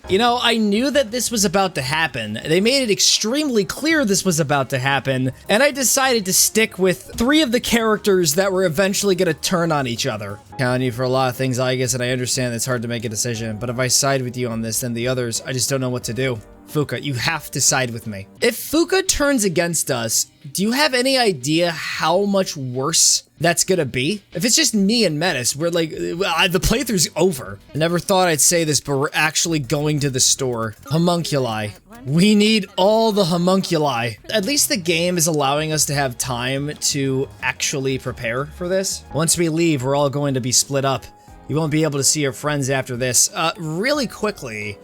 You know, I knew that this was about to happen. They made it extremely clear this was about to happen, and I decided to stick with 3 of the characters that were eventually gonna turn on each other. Count on you for a lot of things, I guess, and I understand it's hard to make a decision, but if I side with you on this, then the others, I just don't know what to do. Fuka, you have to side with me. If Fuka turns against us, do you have any idea how much worse that's gonna be? If it's just me and Metis, we're like, the playthrough's over. I never thought I'd say this, but we're actually going to the store. Homunculi. We need all the homunculi. At least the game is allowing us to have time to actually prepare for this. Once we leave, we're all going to be split up. You won't be able to see your friends after this. Really quickly,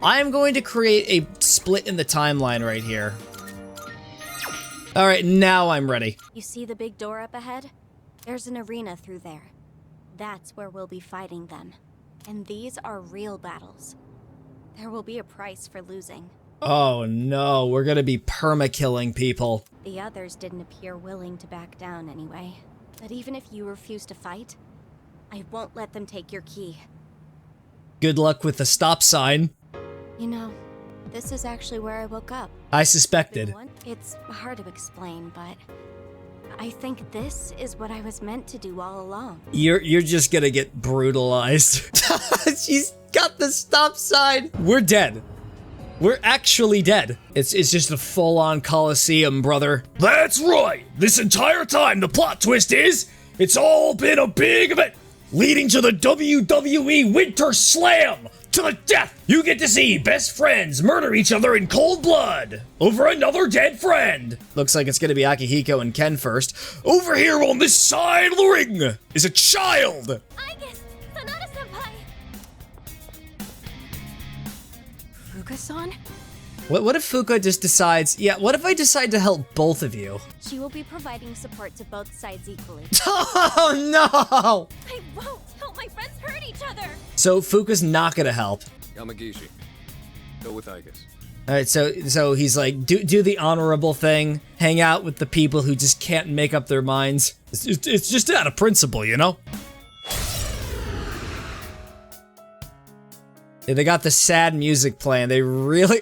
I'm going to create a split in the timeline right here. All right, now I'm ready. You see the big door up ahead? There's an arena through there. That's where we'll be fighting them. And these are real battles. There will be a price for losing. Oh no, we're gonna be perma-killing people. The others didn't appear willing to back down anyway. But even if you refuse to fight, I won't let them take your key. Good luck with the stop sign. You know, this is actually where I woke up. I suspected. It's hard to explain, but I think this is what I was meant to do all along. You're just gonna get brutalized. She's got the stop sign. We're dead. We're actually dead. It's just a full-on Coliseum, brother. That's right. This entire time, the plot twist is, it's all been a big event, leading to the WWE Winter Slam To the death! You get to see best friends murder each other in cold blood over another dead friend. Looks like it's gonna be Akihiko and Ken first. Over here on this side of the ring is a child. Fuka-san? What if Fuka just decides, yeah, what if I decide to help both of you? She will be providing support to both sides equally. Oh no! I won't! Help my friends hurt each other! So Fuka's not gonna help. Yamagishi, go with Aigis. Alright, so he's like, do the honorable thing, hang out with the people who just can't make up their minds. It's just out of principle, you know? Yeah, they got the sad music playing. They really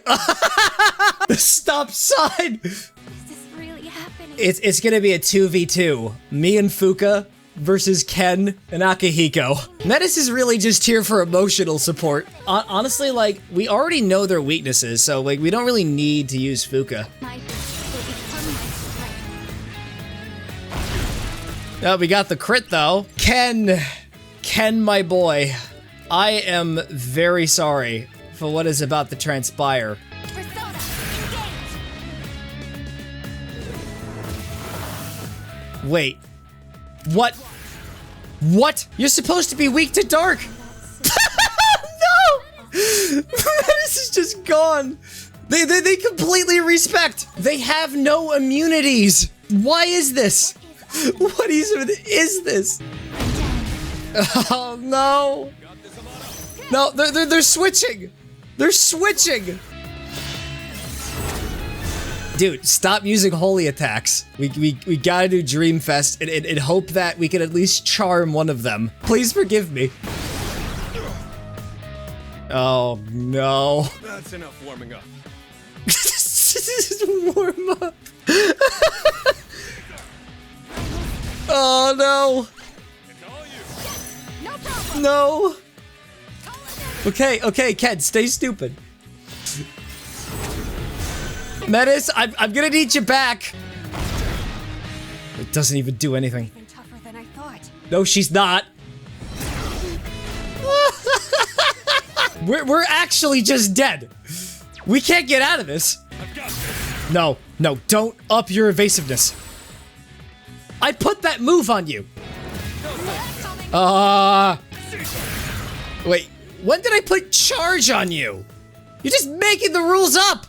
the stop sign. Is this really happening? It's gonna be a 2v2. Me and Fuka versus Ken and Akihiko. Metis is really just here for emotional support. Honestly, like, we already know their weaknesses, so like we don't really need to use Fuka. Oh, we got the crit though. Ken, my boy. I am very sorry for what is about to transpire. Wait. What? What? You're supposed to be weak to dark! No! This is just gone. They completely respect. They have no immunities. Why is this? What even is this? Oh no. No, they're switching! They're switching! Dude, stop using holy attacks. We gotta do Dreamfest and hope that we can at least charm one of them. Please forgive me. Oh, no. That's enough warming up. Warm up. Oh, no. No. Okay, Ken, stay stupid. Metis, I'm gonna need you back. It doesn't even do anything. Tougher than I thought. No, she's not. We're actually just dead. We can't get out of this. No, don't up your evasiveness. I put that move on you. Wait, when did I put charge on you? You're just making the rules up.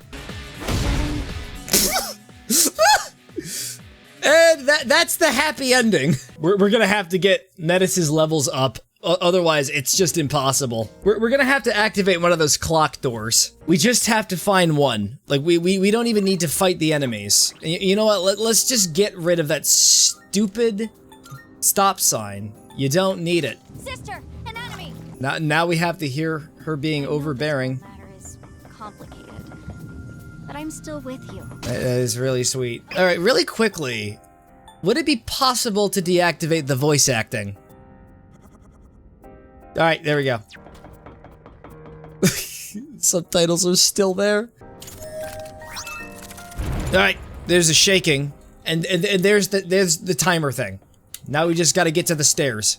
And that's the happy ending. We're gonna have to get Metis' levels up. Otherwise, it's just impossible. We're gonna have to activate one of those clock doors. We just have to find one. Like, we don't even need to fight the enemies. You know what? Let's just get rid of that stupid stop sign. You don't need it. Sister, an enemy. Now we have to hear her being overbearing. This matter is complicated, but I'm still with you. That is really sweet. All right, really quickly, would it be possible to deactivate the voice acting? All right, there we go. Subtitles are still there. All right, there's a shaking, and there's the timer thing. Now we just got to get to the stairs.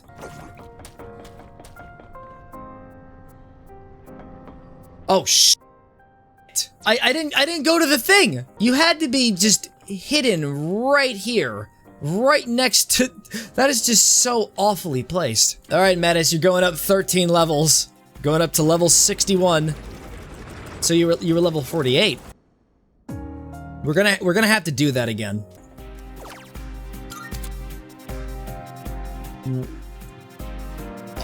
Oh shit! I didn't go to the thing. You had to be just hidden right here. Right next to... That is just so awfully placed. Alright, Metis, you're going up 13 levels. Going up to level 61. So you were level 48. We're gonna have to do that again.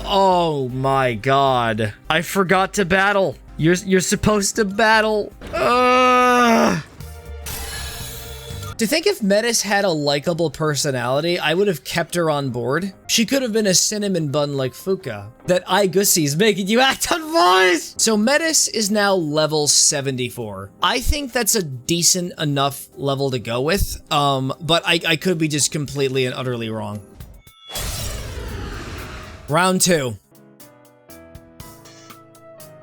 Oh my god. I forgot to battle. You're supposed to battle. To think if Metis had a likable personality, I would have kept her on board. She could have been a cinnamon bun like Fuka. That Aigussy's making you act on voice! So Metis is now level 74. I think that's a decent enough level to go with, but I could be just completely and utterly wrong. Round 2.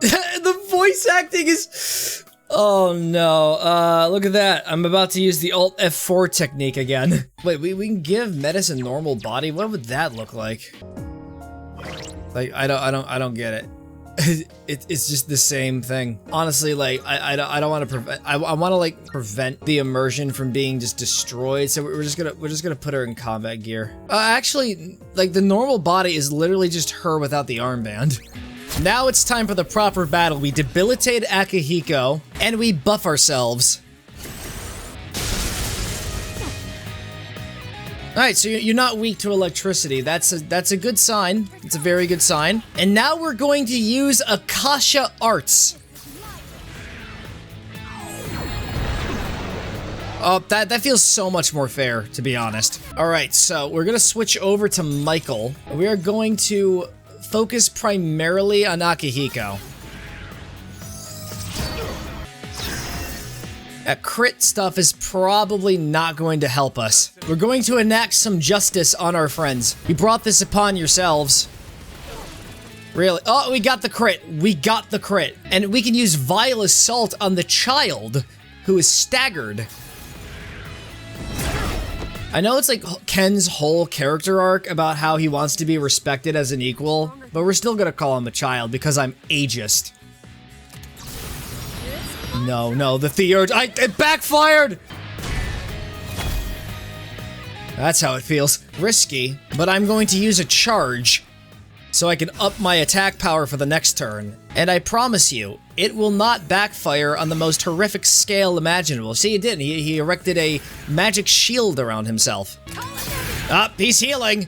The voice acting is... Oh no, look at that. I'm about to use the Alt F4 technique again. Wait, we can give Metis a normal body? What would that look like? Like, I don't get it. It's just the same thing. Honestly, like, I don't want to prevent, I want to like prevent the immersion from being just destroyed. So we're just gonna put her in combat gear. Actually, like the normal body is literally just her without the armband. Now it's time for the proper battle. We debilitate Akihiko and we buff ourselves. All right, so you're not weak to electricity. That's a good sign. It's a very good sign. And now we're going to use Akasha Arts. Oh, that feels so much more fair, to be honest. All right, so we're gonna switch over to Michael. We are going to focus primarily on Akihiko. That crit stuff is probably not going to help us. We're going to enact some justice on our friends. You brought this upon yourselves. Really? Oh, we got the crit. We got the crit. And we can use Vile Assault on the child who is staggered. I know it's like Ken's whole character arc about how he wants to be respected as an equal, but we're still gonna call him a child because I'm ageist. No, the Theurge, it backfired! That's how it feels. Risky, but I'm going to use a charge so I can up my attack power for the next turn. And I promise you, it will not backfire on the most horrific scale imaginable. See, it didn't. He erected a magic shield around himself. He's healing.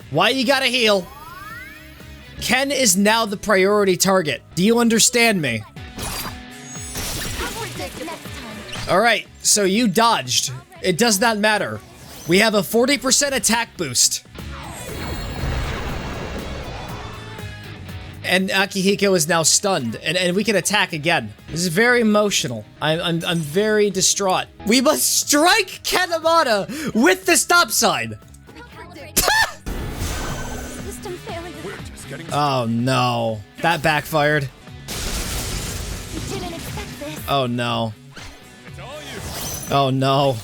Why you gotta heal? Ken is now the priority target. Do you understand me? Alright, so you dodged. It does not matter. We have a 40% attack boost. And Akihiko is now stunned, and we can attack again. This is very emotional. I'm very distraught. We must strike Kanemata with the stop sign! Oh no. That backfired. Oh no. Oh no.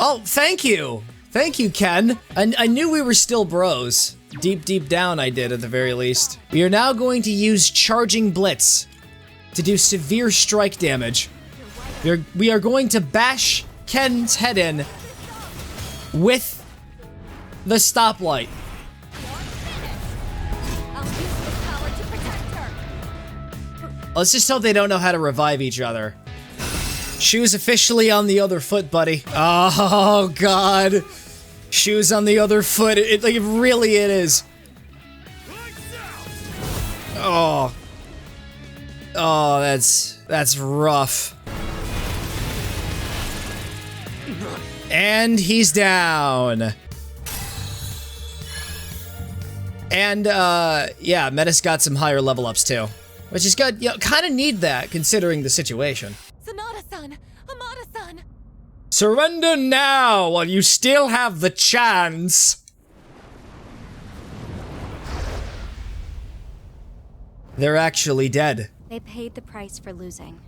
Oh, thank you! Thank you, Ken! I knew we were still bros. Deep down I did, at the very least. We are now going to use Charging Blitz to do severe strike damage. We are going to bash Ken's head in with the stoplight. Let's just hope they don't know how to revive each other. Shoes officially on the other foot, buddy. Oh, God. Shoes on the other foot. It really is. Oh. Oh, that's rough. And he's down. And, yeah, Metis got some higher level ups, too. Which is good. You know, kind of need that, considering the situation. Sanada-san! Amada-san! Surrender now, while you still have the chance! They're actually dead. They paid the price for losing.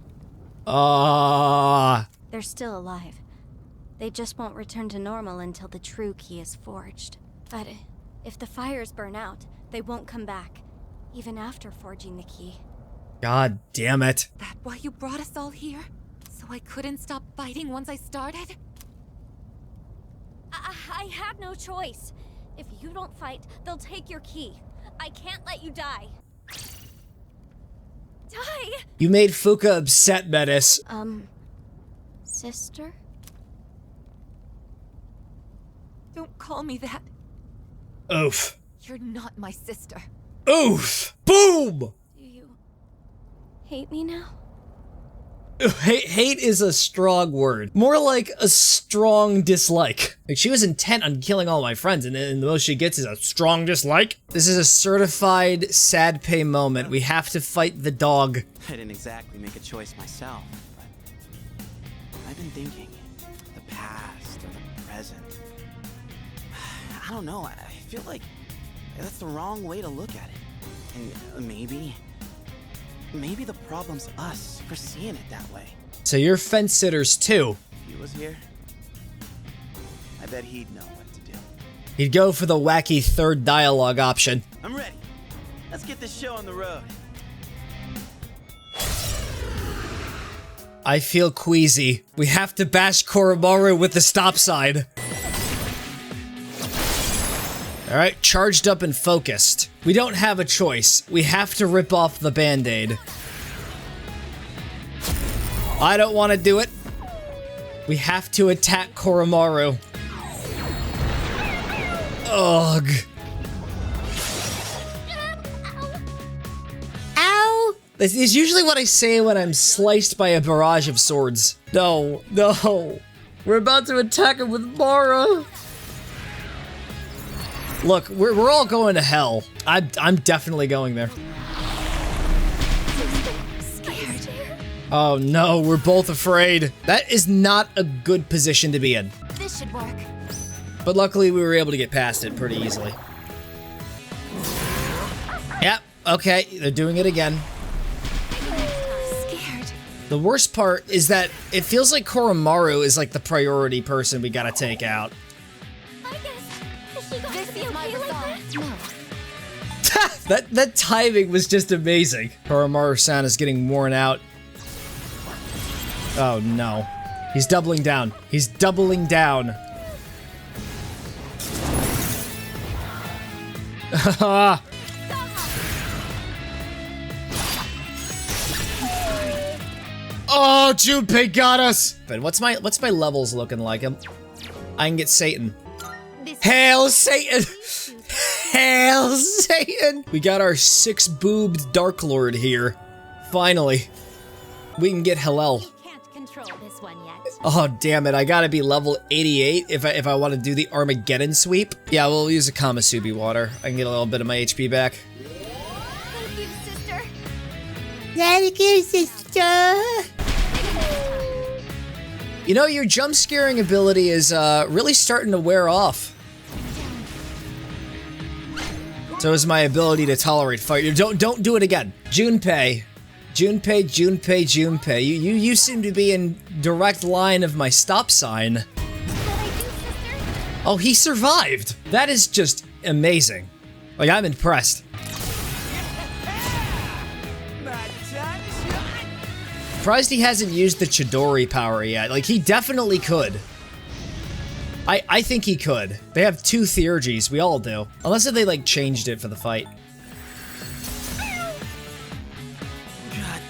They're still alive. They just won't return to normal until the true key is forged. But if the fires burn out, they won't come back, even after forging the key. God damn it. That why you brought us all here? So I couldn't stop fighting once I started? I had no choice. If you don't fight, they'll take your key. I can't let you die. Die? You made Fuka upset, Metis. Sister? Don't call me that. Oof. You're not my sister. Oof! Boom! Do you hate me now? Hate is a strong word. More like a strong dislike. Like, she was intent on killing all my friends, and the most she gets is a strong dislike. This is a certified sad pay moment. We have to fight the dog. I didn't exactly make a choice myself, but I've been thinking, the past or the present. I don't know, I feel like that's the wrong way to look at it. And maybe the problem's us for seeing it that way. So you're fence sitters too. If he was here, I bet he'd know what to do. He'd go for the wacky third dialogue option. I'm ready. Let's get this show on the road. I feel queasy. We have to bash Koromaru with the stop sign. Alright, charged up and focused. We don't have a choice. We have to rip off the band-aid. I don't want to do it. We have to attack Koromaru. Ugh. Ow! This is usually what I say when I'm sliced by a barrage of swords. No, no. We're about to attack him with Mara. Look, we're all going to hell. I'm definitely going there. Scared. Oh no, we're both afraid. That is not a good position to be in. This should work. But luckily we were able to get past it pretty easily. Yep, okay, they're doing it again. Scared. The worst part is that it feels like Koromaru is like the priority person we gotta take out. That timing was just amazing. Koromaru-san is getting worn out. Oh no. He's doubling down. He's doubling down. Oh, Junpei got us! But what's my levels looking like? I can get Satan. Hail Satan! Hail Satan! We got our 6-boobed Dark Lord here. Finally. We can get Hillel. Can't control this one yet. Oh, damn it. I gotta be level 88 if I want to do the Armageddon sweep. Yeah, we'll use a Kamasubi water. I can get a little bit of my HP back. Thank you, sister. Thank you, sister. You know, your jump scaring ability is really starting to wear off. So is my ability to tolerate fire. Don't do it again. Junpei. Junpei. You seem to be in direct line of my stop sign. Oh, he survived. That is just amazing. Like, I'm impressed. Surprised he hasn't used the Chidori power yet. Like, he definitely could. I think he could. They have 2 Theurgies. We all do. Unless they, like, changed it for the fight. God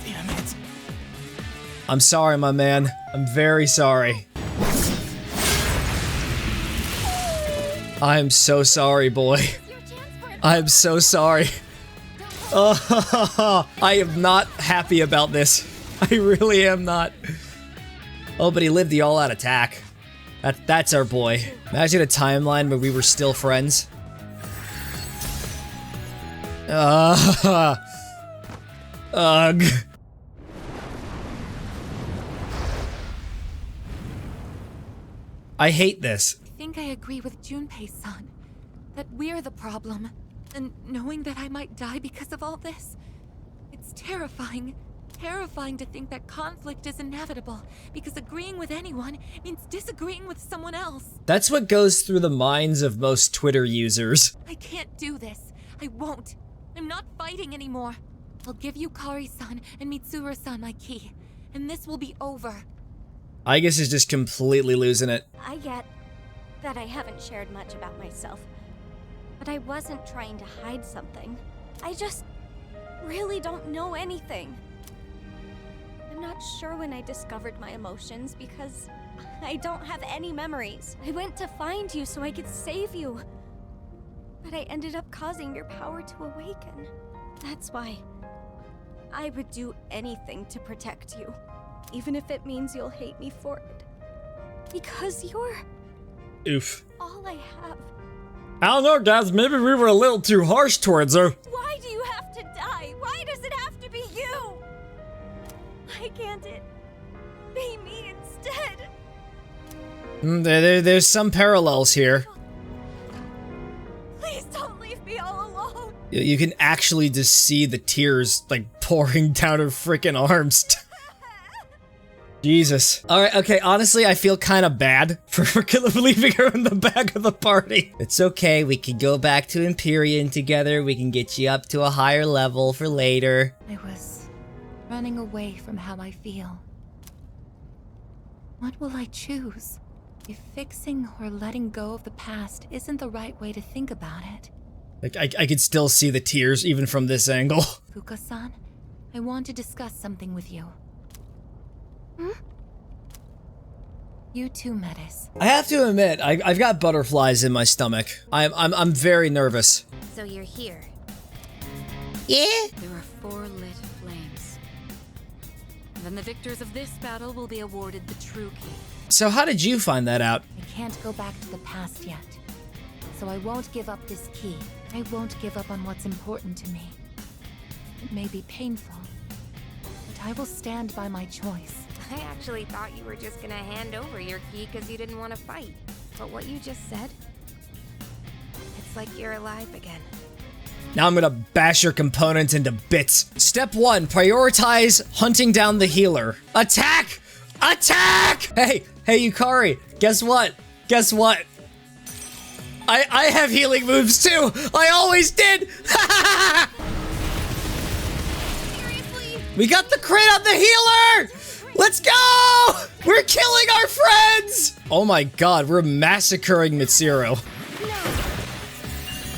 damn it. I'm sorry, my man. I'm very sorry. I'm so sorry, boy. I'm so sorry. Oh, I am not happy about this. I really am not. Oh, but he lived the all-out attack. That's our boy. Imagine a timeline where we were still friends. Ugh. I hate this. I think I agree with Junpei-san. That we're the problem. And knowing that I might die because of all this, it's terrifying. Terrifying to think that conflict is inevitable, because agreeing with anyone means disagreeing with someone else. That's what goes through the minds of most Twitter users. I can't do this. I won't. I'm not fighting anymore. I'll give you Kari-san and Mitsuru-san my key, and this will be over. Aigis is just completely losing it. I get that I haven't shared much about myself, but I wasn't trying to hide something. I just really don't know anything. I'm not sure when I discovered my emotions because I don't have any memories. I went to find you so I could save you, but I ended up causing your power to awaken. That's why I would do anything to protect you, even if it means you'll hate me for it. Because you're Oof. all I have. I don't know, guys. Maybe we were a little too harsh towards her. Why do you have to die? Why does it have to be you? Why can't it be me instead? There's some parallels here. Please don't leave me all alone. You can actually just see the tears, like, pouring down her freaking arms. Jesus. Alright, okay, honestly, I feel kind of bad for leaving her in the back of the party. It's okay, we can go back to Empyrean together, we can get you up to a higher level for later. I was running away from how I feel. What will I choose? If fixing or letting go of the past isn't the right way to think about it. Like, I could still see the tears even from this angle. Fuka-san, I want to discuss something with you. You too, Metis. I have to admit, I've got butterflies in my stomach. I'm very nervous. So you're here. Yeah? There are 4 lit flames. And then the victors of this battle will be awarded the true key. So how did you find that out? I can't go back to the past yet. So I won't give up this key. I won't give up on what's important to me. It may be painful, but I will stand by my choice. I actually thought you were just gonna hand over your key because you didn't want to fight. But what you just said, it's like you're alive again. Now I'm gonna bash your components into bits. Step 1, prioritize hunting down the healer. Attack! Attack! Hey, Yukari, guess what? Guess what? I have healing moves too! I always did! Seriously? We got the crit on the healer! Let's go! We're killing our friends! Oh my god, we're massacring Mitsuru.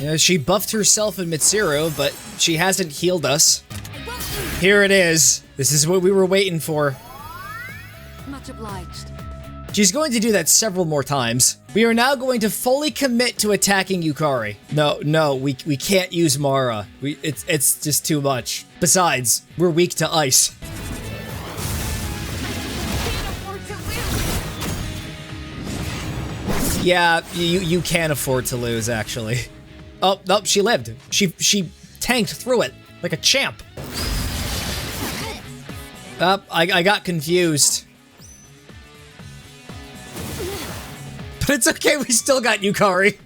Yeah, she buffed herself in Mitsuru, but she hasn't healed us. Here it is. This is what we were waiting for. Much obliged. She's going to do that several more times. We are now going to fully commit to attacking Yukari. No, we can't use Mara. It's just too much. Besides, we're weak to ice. Yeah, you can't afford to lose, actually. Oh, nope, she lived. She tanked through it like a champ. I got confused. But it's okay, we still got Yukari.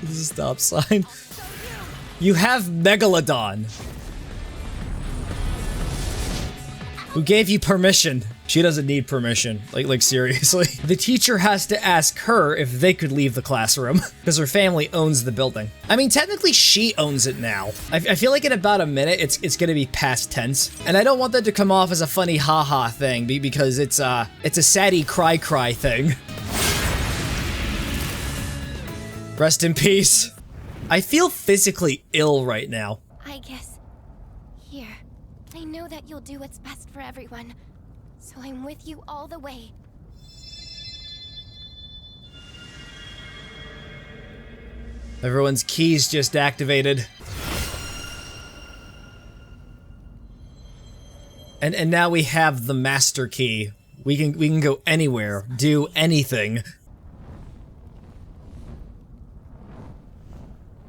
This is a stop sign. You have Megalodon. Who gave you permission? She doesn't need permission, like seriously. The teacher has to ask her if they could leave the classroom, because her family owns the building. I mean, technically she owns it now. I feel like in about a minute, it's gonna be past tense. And I don't want that to come off as a funny haha thing, because it's a saddy cry thing. Rest in peace. I feel physically ill right now. I guess. Here. I know that you'll do what's best for everyone. So I'm with you all the way. Everyone's keys just activated. And now we have the master key. We can go anywhere, do anything.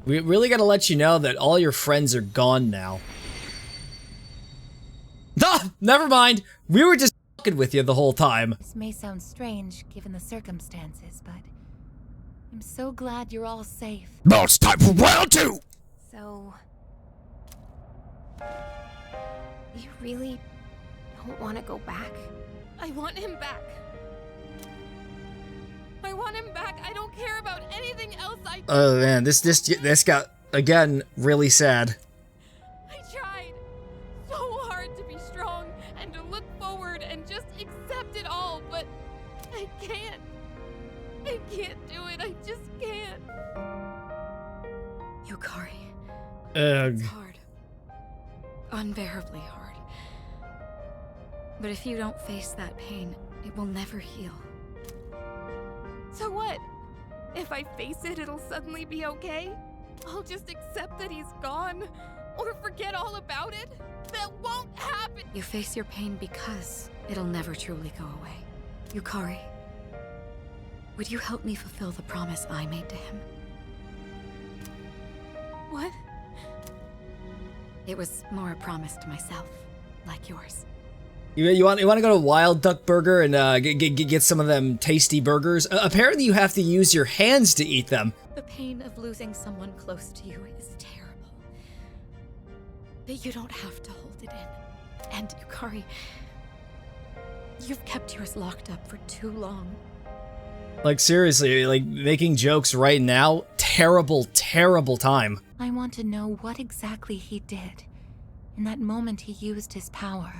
We really gotta let you know that all your friends are gone now. Ah, never mind. We were just fucking with you the whole time. This may sound strange given the circumstances, but I'm so glad you're all safe. Now it's time for round 2! So... you really don't want to go back? I want him back. I want him back. I don't care about anything else. Oh man, this got, again, really sad. I tried so hard to be strong and to look forward and just accept it all, but I can't. I can't do it. I just can't. Yukari. Ugh. It's hard. Unbearably hard. But if you don't face that pain, it will never heal. So what? If I face it, it'll suddenly be okay? I'll just accept that he's gone? Or forget all about it? That won't happen! You face your pain because it'll never truly go away. Yukari, would you help me fulfill the promise I made to him? What? It was more a promise to myself, like yours. You want to go to Wild Duck Burger and get some of them tasty burgers? Apparently you have to use your hands to eat them. The pain of losing someone close to you is terrible. But you don't have to hold it in. And Yukari, You've kept yours locked up for too long. Like, seriously, like, making jokes right now? Terrible, terrible time. I want to know what exactly he did. In that moment he used his power.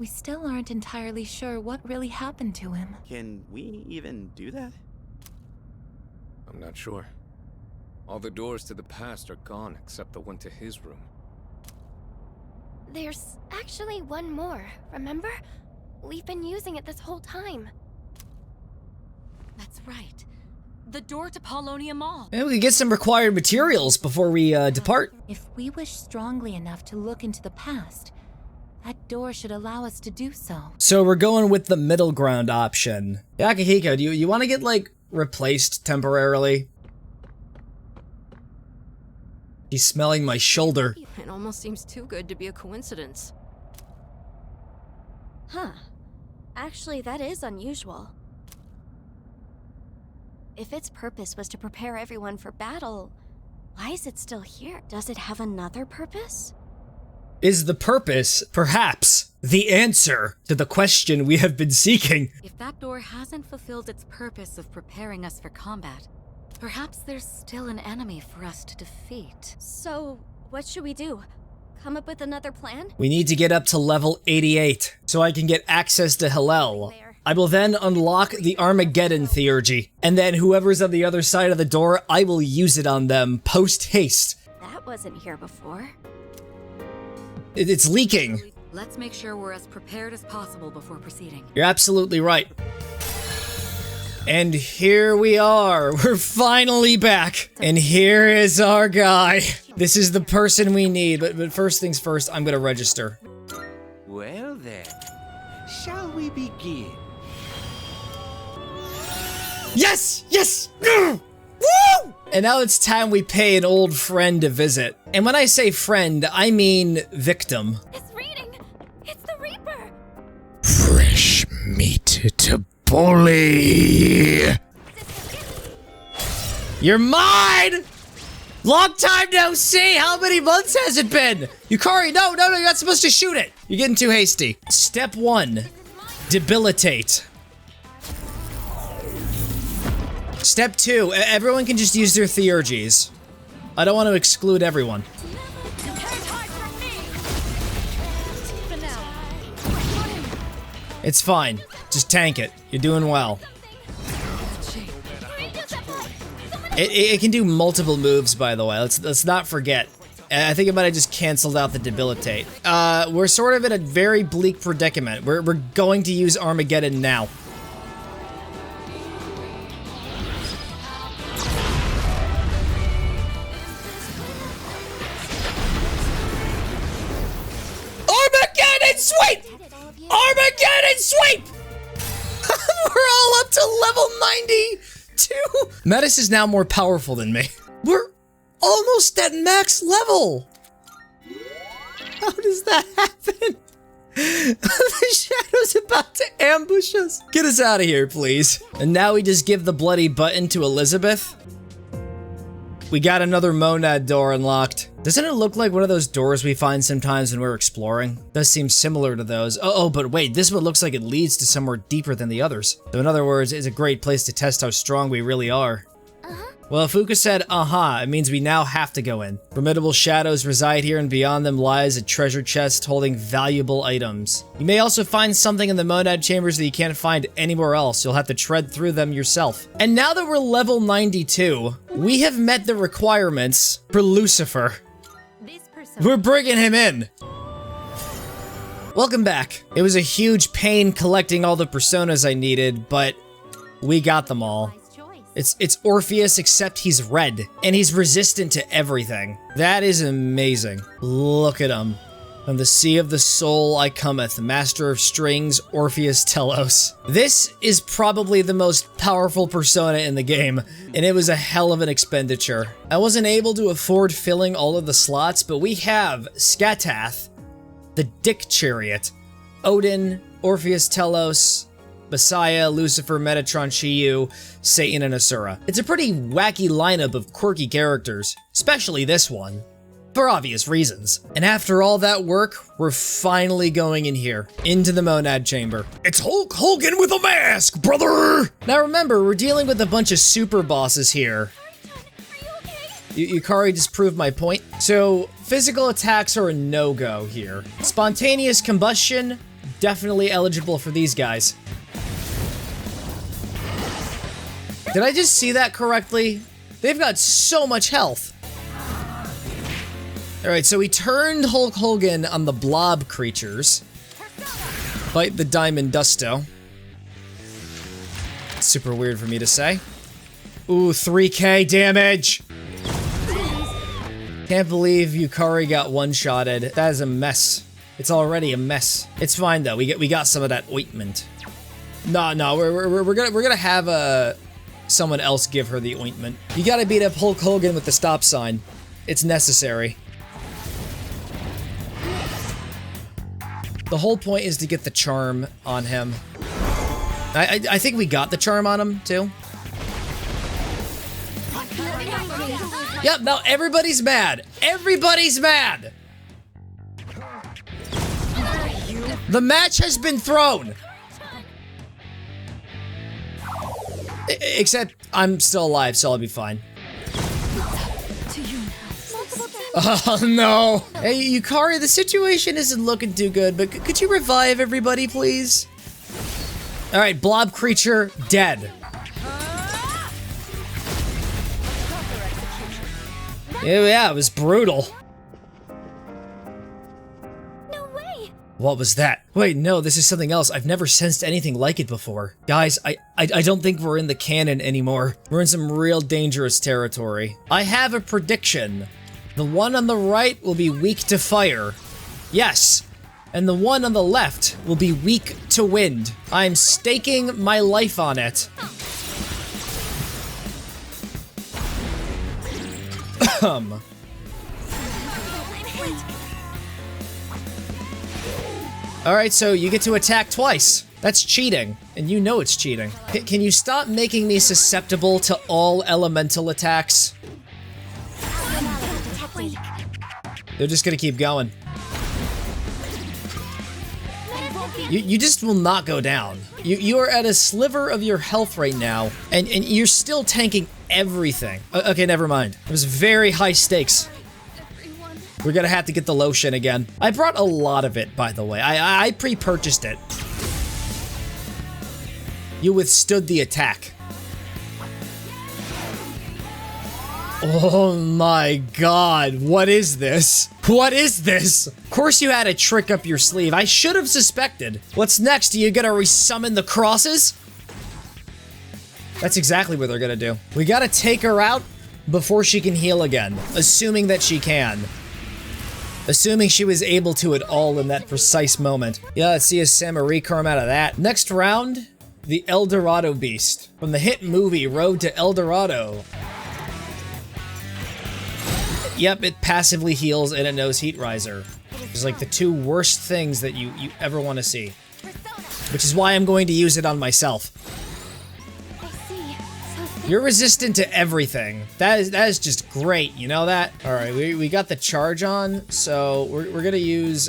We still aren't entirely sure what really happened to him. Can we even do that? I'm not sure. All the doors to the past are gone except the one to his room. There's actually one more, remember? We've been using it this whole time. That's right. The door to Paulonia Mall. Maybe we can get some required materials before we depart. If we wish strongly enough to look into the past, that door should allow us to do so. So we're going with the middle ground option. Yakahiko, do you want to get, like, replaced temporarily? He's smelling my shoulder. It almost seems too good to be a coincidence. Huh. Actually, that is unusual. If its purpose was to prepare everyone for battle, why is it still here? Does it have another purpose? Is the purpose, perhaps, the answer to the question we have been seeking? If that door hasn't fulfilled its purpose of preparing us for combat, perhaps there's still an enemy for us to defeat. So, what should we do? Come up with another plan? We need to get up to level 88, so I can get access to Hillel. I will then unlock the Armageddon Theurgy, and then whoever's on the other side of the door, I will use it on them post-haste. That wasn't here before. It's leaking. Let's make sure we're as prepared as possible before proceeding. You're absolutely right. And here we are. We're finally back. And here is our guy. This is the person we need, but first things first, I'm gonna register. Well then, shall we begin? Yes! Yes! Woo! And now it's time we pay an old friend a visit. And when I say friend, I mean victim. It's reading! It's the Reaper! Fresh meat to bully. You're mine! Long time no see! How many months has it been? Yukari, no, you're not supposed to shoot it! You're getting too hasty. Step 1. Debilitate. Step 2. Everyone can just use their Theurgies. I don't want to exclude everyone. It's fine. Just tank it. You're doing well. It can do multiple moves, by the way. Let's not forget. I think it might have just canceled out the debilitate. We're sort of in a very bleak predicament. We're going to use Armageddon now. Armageddon sweep! Armageddon sweep! We're all up to level 92! Metis is now more powerful than me. We're almost at max level! How does that happen? The Shadow's about to ambush us. Get us out of here, please. And now we just give the bloody button to Elizabeth. We got another Monad door unlocked. Doesn't it look like one of those doors we find sometimes when we're exploring? Does seem similar to those. Oh, but wait, this one looks like it leads to somewhere deeper than the others. So in other words, it's a great place to test how strong we really are. Well, if Fuka said, it means we now have to go in. Formidable shadows reside here, and beyond them lies a treasure chest holding valuable items. You may also find something in the Monad chambers that you can't find anywhere else. You'll have to tread through them yourself. And now that we're level 92, we have met the requirements for Lucifer. We're bringing him in. Welcome back. It was a huge pain collecting all the personas I needed, but we got them all. It's Orpheus, except he's red, and he's resistant to everything. That is amazing. Look at him. From the sea of the soul I cometh, master of strings, Orpheus Telos. This is probably the most powerful persona in the game, and it was a hell of an expenditure. I wasn't able to afford filling all of the slots, but we have Scatath, the Dick Chariot, Odin, Orpheus Telos, Messiah, Lucifer, Metatron, Shiyu, Satan, and Asura. It's a pretty wacky lineup of quirky characters, especially this one. for obvious reasons. And after all that work, we're finally going in here, into the Monad Chamber. It's Hulk Hogan with a mask, brother! Now remember, we're dealing with a bunch of super bosses here. Yukari just proved my point. So, physical attacks are a no-go here. Spontaneous combustion, definitely eligible for these guys. Did I just see that correctly? They've got so much health. Alright, so we turned Hulk Hogan on the blob creatures. Fight the Diamond Dusto. Super weird for me to say. Ooh, 3k damage! Can't believe Yukari got one-shotted. That is a mess. It's already a mess. It's fine though, we got some of that ointment. No, we're gonna have someone else give her the ointment. You gotta beat up Hulk Hogan with the stop sign. It's necessary. The whole point is to get the charm on him. I think we got the charm on him, too. Yep, now everybody's mad. Everybody's mad! The match has been thrown! Except, I'm still alive, so I'll be fine. Oh no! Hey, Yukari, the situation isn't looking too good, but could you revive everybody, please? Alright, blob creature, dead. Yeah, it was brutal. No way! What was that? Wait, no, this is something else. I've never sensed anything like it before. Guys, I don't think we're in the canon anymore. We're in some real dangerous territory. I have a prediction. The one on the right will be weak to fire. Yes. And the one on the left will be weak to wind. I'm staking my life on it. Alright, so you get to attack twice. That's cheating, and you know it's cheating. Can you stop making me susceptible to all elemental attacks? They're just gonna keep going. You just will not go down. You are at a sliver of your health right now, and you're still tanking everything. Okay, never mind. It was very high stakes. We're gonna have to get the lotion again. I brought a lot of it, by the way. I pre-purchased it. You withstood the attack. Oh my god, what is this? What is this? Of course you had a trick up your sleeve. I should have suspected. What's next? Are you gonna resummon the crosses? That's exactly what they're gonna do. We gotta take her out before she can heal again. Assuming that she can. Assuming she was able to at all in that precise moment. Yeah, let's see a Samari come out of that. Next round, the El Dorado Beast. From the hit movie Road to El Dorado. Yep, it passively heals and it knows Heat Riser. It's like the two worst things that you ever want to see. Which is why I'm going to use it on myself. You're resistant to everything. That is just great, you know that? Alright, we got the charge on, so we're gonna use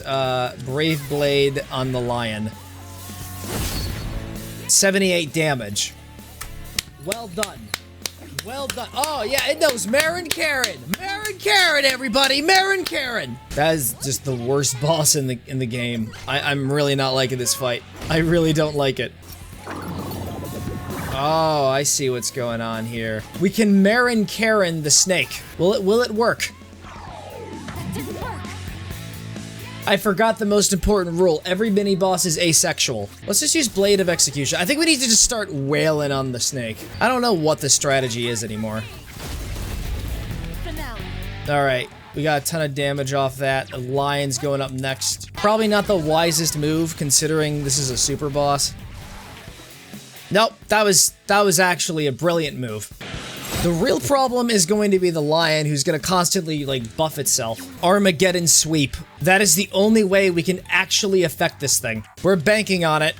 Brave Blade on the Lion. 78 damage. Well done. Well done. Oh, yeah, it knows Marin Karen. Marin Karen, everybody. Marin Karen. That is just the worst boss in the game. I'm really not liking this fight. I really don't like it. Oh, I see what's going on here. We can Marin Karen the snake. Will it work? I forgot the most important rule. Every mini-boss is asexual. Let's just use Blade of Execution. I think we need to just start wailing on the snake. I don't know what the strategy is anymore. Alright, we got a ton of damage off that. The lion's going up next. Probably not the wisest move, considering this is a super boss. Nope, that was actually a brilliant move. The real problem is going to be the lion, who's going to constantly, like, buff itself. Armageddon sweep. That is the only way we can actually affect this thing. We're banking on it.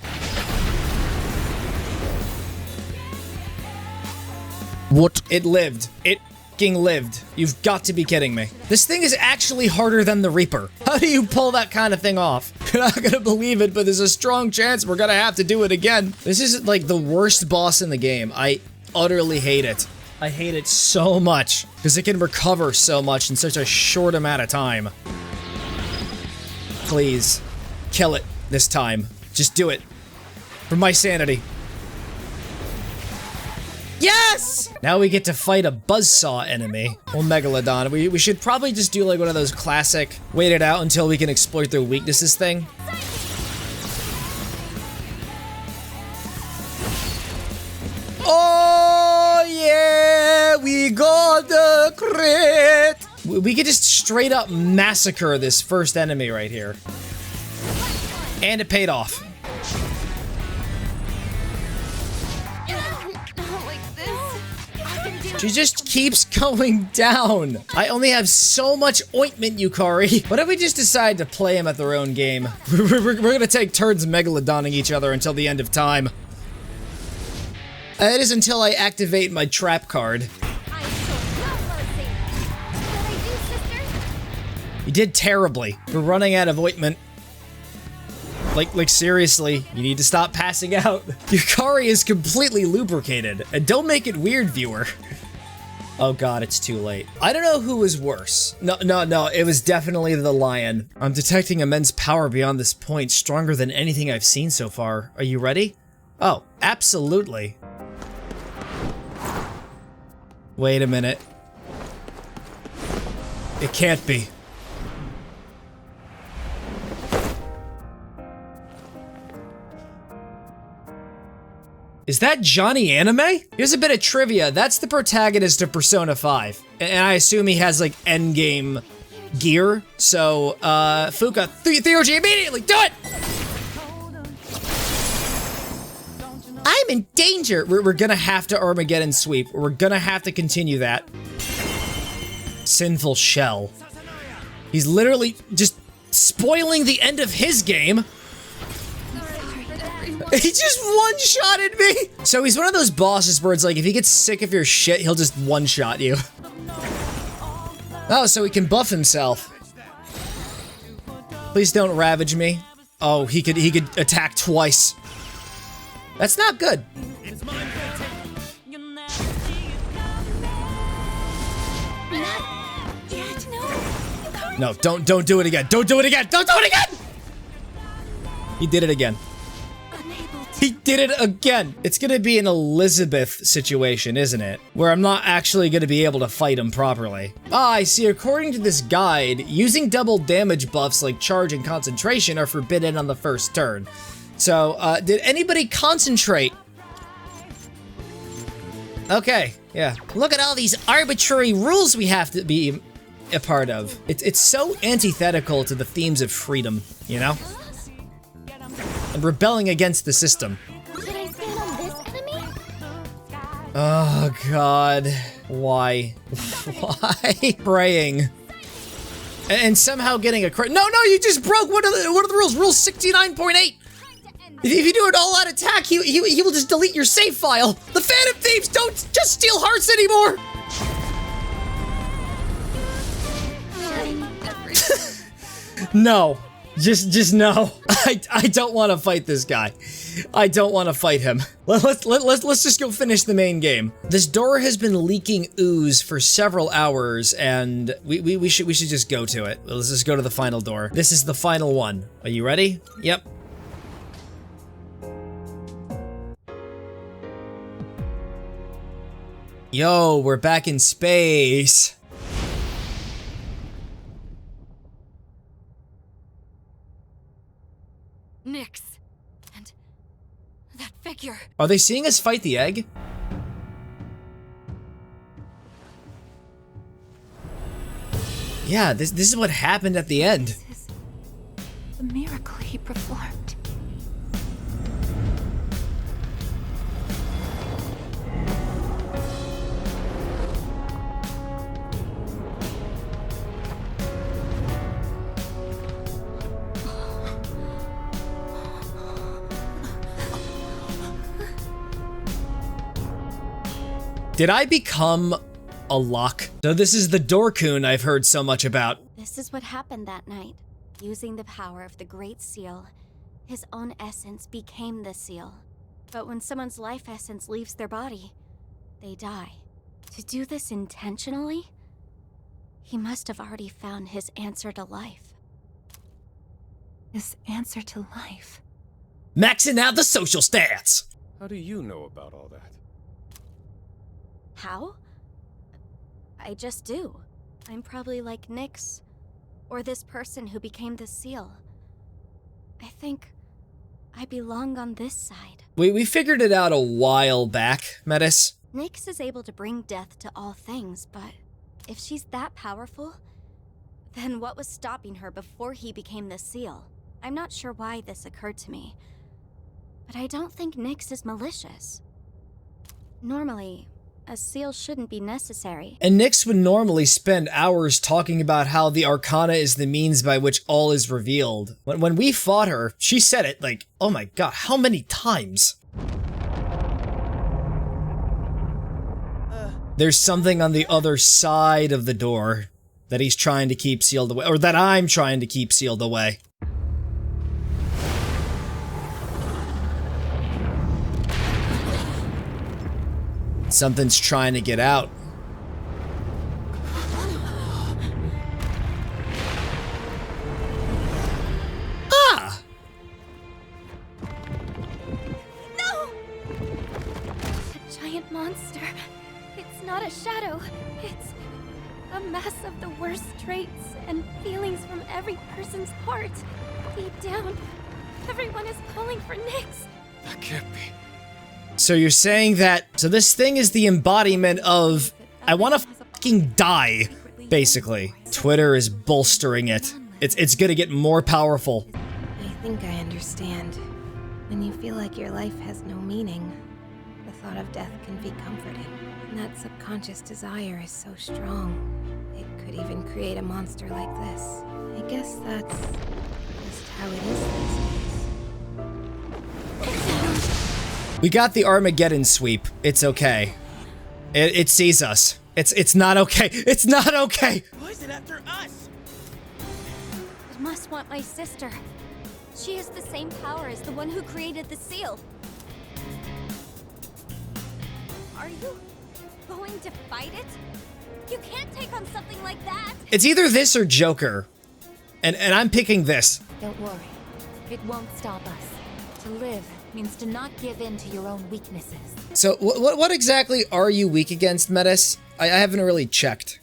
What? It lived. fucking lived. You've got to be kidding me. This thing is actually harder than the Reaper. How do you pull that kind of thing off? You're not gonna believe it, but there's a strong chance we're gonna have to do it again. This is like the worst boss in the game. I utterly hate it. I hate it so much because it can recover so much in such a short amount of time. Please, kill it this time. Just do it. For my sanity. Yes! Now we get to fight a buzzsaw enemy. Or Megalodon. We should probably just do like one of those classic wait it out until we can exploit their weaknesses thing. Oh yeah! We got the crit! We could just straight up massacre this first enemy right here. And it paid off. She just keeps going down. I only have so much ointment, Yukari. What if we just decide to play them at their own game? We're gonna take turns Megalodoning each other until the end of time. It is until I activate my trap card. You did terribly. We're running out of ointment. Like seriously, you need to stop passing out. Yukari is completely lubricated. And don't make it weird, viewer. Oh god, it's too late. I don't know who was worse. No, it was definitely the lion. I'm detecting immense power beyond this point, stronger than anything I've seen so far. Are you ready? Oh, absolutely. Wait a minute. It can't be. Is that Johnny Anime? Here's a bit of trivia. That's the protagonist of Persona 5. And I assume he has, like, endgame gear. So, Fuka, Theurgy, immediately, do it! I'm in danger! We're gonna have to Armageddon sweep. We're gonna have to continue that. Sinful Shell. He's literally just spoiling the end of his game. He just one-shotted me! So he's one of those bosses where it's like, if he gets sick of your shit, he'll just one-shot you. Oh, so he can buff himself. Please don't ravage me. Oh, he could attack twice. That's not good. No, don't do it again. Don't do it again! Don't do it again! He did it again. He did it again! It's gonna be an Elizabeth situation, isn't it? Where I'm not actually gonna be able to fight him properly. Ah, I see. According to this guide, using double damage buffs like charge and concentration are forbidden on the first turn. So, did anybody concentrate? Okay, yeah. Look at all these arbitrary rules we have to be a part of. It's so antithetical to the themes of freedom, you know? And rebelling against the system. Should I stand on this enemy? Oh god. Why? Why? Praying. And somehow getting a crit. No, you just broke one of the rules. Rule 69.8. If you do an all-out attack, he will just delete your save file. The Phantom Thieves don't just steal hearts anymore. No. Just no. I don't want to fight this guy. I don't want to fight him. Let's just go finish the main game. This door has been leaking ooze for several hours, and we should just go to it. Let's just go to the final door. This is the final one. Are you ready? Yep. Yo, we're back in space. Nyx. And that figure. Are they seeing us fight the egg? Yeah, this is what happened at the end. This is the miracle he performed. Did I become a lock. So this is the Dorkun I've heard so much about. This is what happened that night. Using the power of the Great Seal, his own essence became the seal. But when someone's life essence leaves their body, they die. To do this intentionally, he must have already found his answer to life. His answer to life? Maxing out the social stats! How do you know about all that? How? I just do. I'm probably like Nyx, or this person who became the seal. I think I belong on this side. We figured it out a while back, Metis. Nyx is able to bring death to all things, but if she's that powerful, then what was stopping her before he became the seal? I'm not sure why this occurred to me, but I don't think Nyx is malicious. Normally, a seal shouldn't be necessary. And Nyx would normally spend hours talking about how the Arcana is the means by which all is revealed. When we fought her, she said it like, oh my god, how many times? There's something on the other side of the door that he's trying to keep sealed away, or that I'm trying to keep sealed away. Something's trying to get out. Ah! No! It's a giant monster. It's not a shadow. It's a mass of the worst traits and feelings from every person's heart. Deep down, everyone is calling for Nyx. That can't be. So you're saying that, so this thing is the embodiment of, I want to fucking die, basically. Twitter is bolstering it. It's gonna get more powerful. I think I understand. When you feel like your life has no meaning, the thought of death can be comforting. And that subconscious desire is so strong, it could even create a monster like this. I guess that's just how it is these days. We got the Armageddon sweep. It's okay. It sees us. It's not okay. It's not okay. Why is it after us? It must want my sister. She has the same power as the one who created the seal. Are you going to fight it? You can't take on something like that. It's either this or Joker. And I'm picking this. Don't worry. It won't stop us. To live means to not give in to your own weaknesses. So what exactly are you weak against, Metis? I haven't really checked.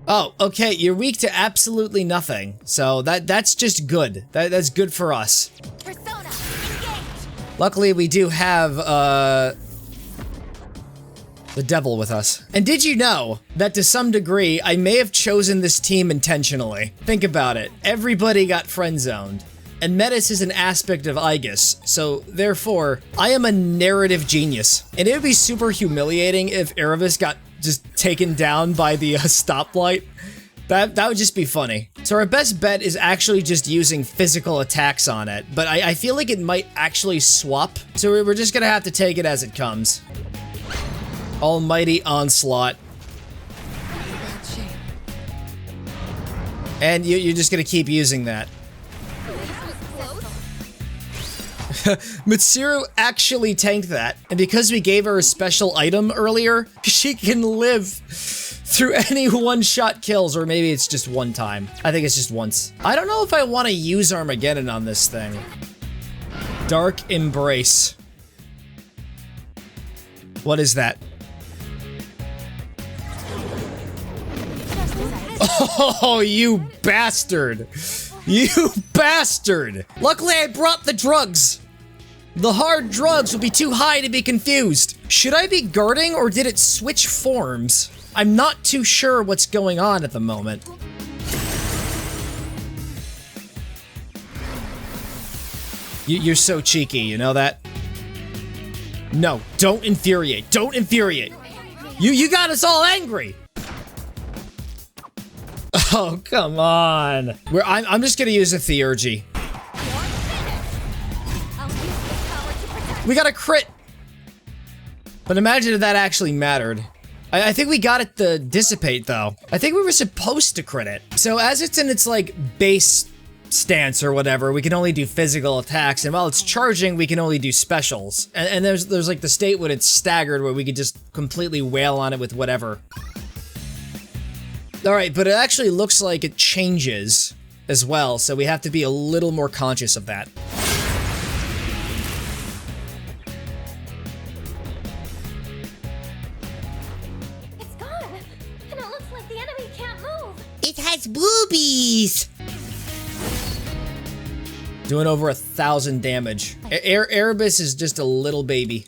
Oh, okay, you're weak to absolutely nothing. So that's just good. That's good for us. Persona, engage. Luckily, we do have the devil with us. And did you know that to some degree, I may have chosen this team intentionally? Think about it. Everybody got friend-zoned. And Metis is an aspect of Aegis, so therefore, I am a narrative genius. And it would be super humiliating if Erebus got just taken down by the stoplight. That would just be funny. So our best bet is actually just using physical attacks on it, but I feel like it might actually swap, so we're just gonna have to take it as it comes. Almighty Onslaught. And you're just gonna keep using that. Mitsuru actually tanked that, and because we gave her a special item earlier, she can live through any one-shot kills, or maybe it's just one time. I think it's just once. I don't know if I want to use Armageddon on this thing. Dark Embrace. What is that? Oh, you bastard! You bastard! Luckily I brought the drugs! The hard drugs will be too high to be confused. Should I be guarding or did it switch forms? I'm not too sure what's going on at the moment. You're so cheeky, you know that? No, don't infuriate. Don't infuriate. You got us all angry. Oh, come on. I'm just gonna use a Theurgy. We got a crit! But imagine if that actually mattered. I think we got it to dissipate, though. I think we were supposed to crit it. So as it's in its, like, base stance or whatever, we can only do physical attacks, and while it's charging, we can only do specials. And there's like the state when it's staggered where we could just completely wail on it with whatever. Alright, but it actually looks like it changes as well, so we have to be a little more conscious of that. It's gone, and it looks like the enemy can't move. It has boobies! Doing over 1,000 damage. Erebus is just a little baby.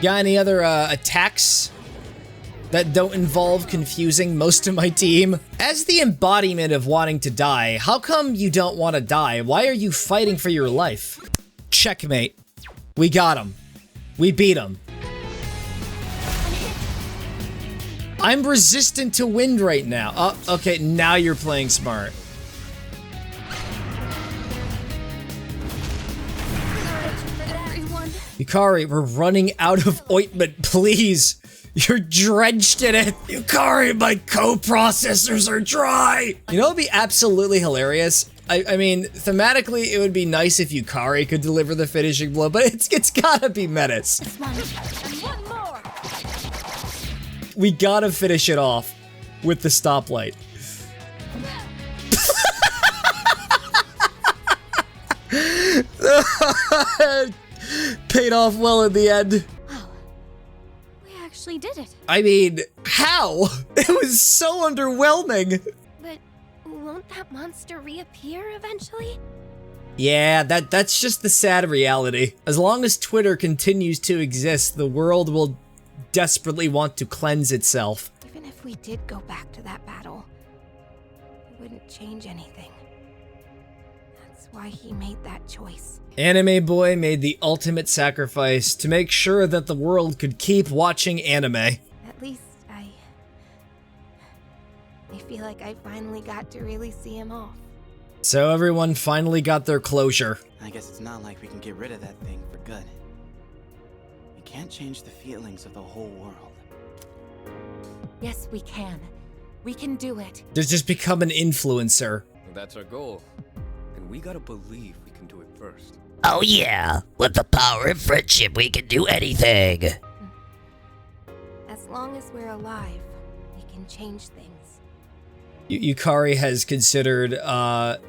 Got any other attacks that don't involve confusing most of my team? As the embodiment of wanting to die, how come you don't want to die? Why are you fighting for your life? Checkmate. We got him. We beat him. I'm resistant to wind right now. Oh, okay, now you're playing smart. Yukari, we're running out of ointment, please. You're drenched in it. Yukari, my co-processors are dry. You know what would be absolutely hilarious? I mean, thematically, it would be nice if Yukari could deliver the finishing blow, but it's gotta be Menace. We gotta finish it off with the stoplight. Paid off well in the end. Wow. We actually did it. I mean, how? It was so underwhelming. But won't that monster reappear eventually? Yeah, that's just the sad reality. As long as Twitter continues to exist, the world will desperately want to cleanse itself. Even if we did go back to that battle, it wouldn't change anything. That's why he made that choice. Anime Boy made the ultimate sacrifice to make sure that the world could keep watching anime. At least I feel like I finally got to really see him off. So everyone finally got their closure. I guess it's not like we can get rid of that thing for good. You can't change the feelings of the whole world. Yes, we can. We can do it. Just become an influencer. That's our goal. And we gotta believe we can do it first. Oh yeah, with the power of friendship, we can do anything. As long as we're alive, we can change things. Yukari has considered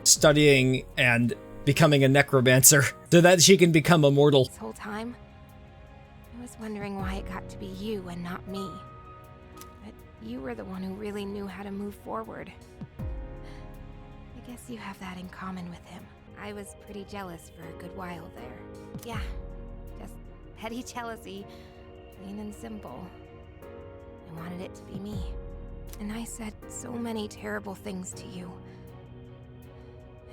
studying and becoming a necromancer so that she can become immortal. This whole time, I was wondering why it got to be you and not me. But you were the one who really knew how to move forward. I guess you have that in common with him. I was pretty jealous for a good while there. Yeah, just petty jealousy, plain and simple. I wanted it to be me. And I said so many terrible things to you.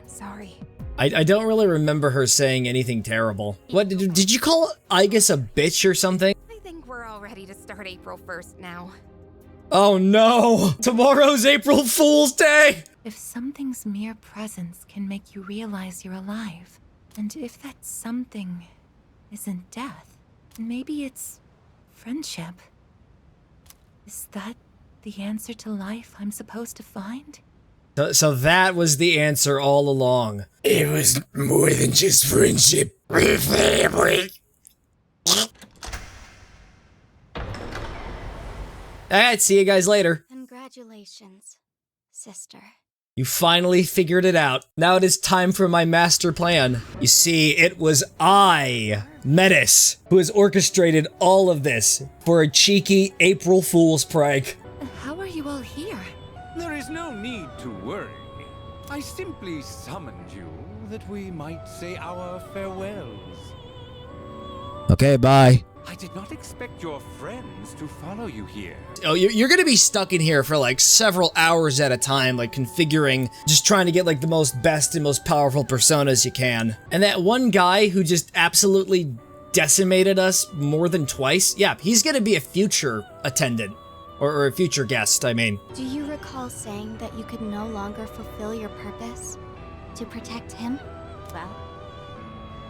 I'm sorry. I don't really remember her saying anything terrible. What, did you call Aigis a bitch or something? I think we're all ready to start April 1st now. Oh no! Tomorrow's April Fool's Day! If something's mere presence can make you realize you're alive, and if that something isn't death, maybe it's friendship. Is that the answer to life I'm supposed to find? So that was the answer all along. It was more than just friendship. We're family. Alright, see you guys later. Congratulations, sister. You finally figured it out. Now it is time for my master plan. You see, it was I, Menace, who has orchestrated all of this for a cheeky April Fool's prank. How are you all here? There is no need to worry. I simply summoned you that we might say our farewells. Okay, bye. I did not expect your friends to follow you here. Oh, you're gonna be stuck in here for like several hours at a time, like configuring, just trying to get like the best and most powerful personas you can. And that one guy who just absolutely decimated us more than twice, yeah, he's gonna be a future attendant. Or a future guest, I mean. Do you recall saying that you could no longer fulfill your purpose? To protect him? Well,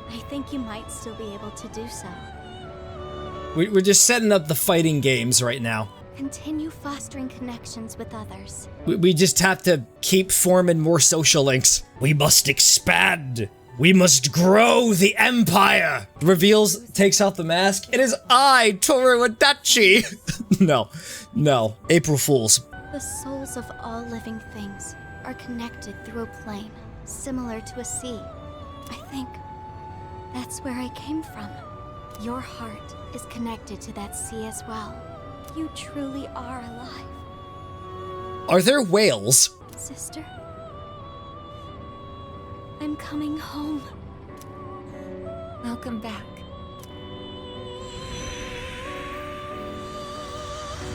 I think you might still be able to do so. We're just setting up the fighting games right now. Continue fostering connections with others. We just have to keep forming more social links. We must expand. We must grow the empire. Reveals, takes out the mask. It is I, Toru Adachi. No. April Fools. The souls of all living things are connected through a plane, similar to a sea. I think that's where I came from. Your heart is connected to that sea as well. You truly are alive. Are there whales? Sister, I'm coming home. Welcome back.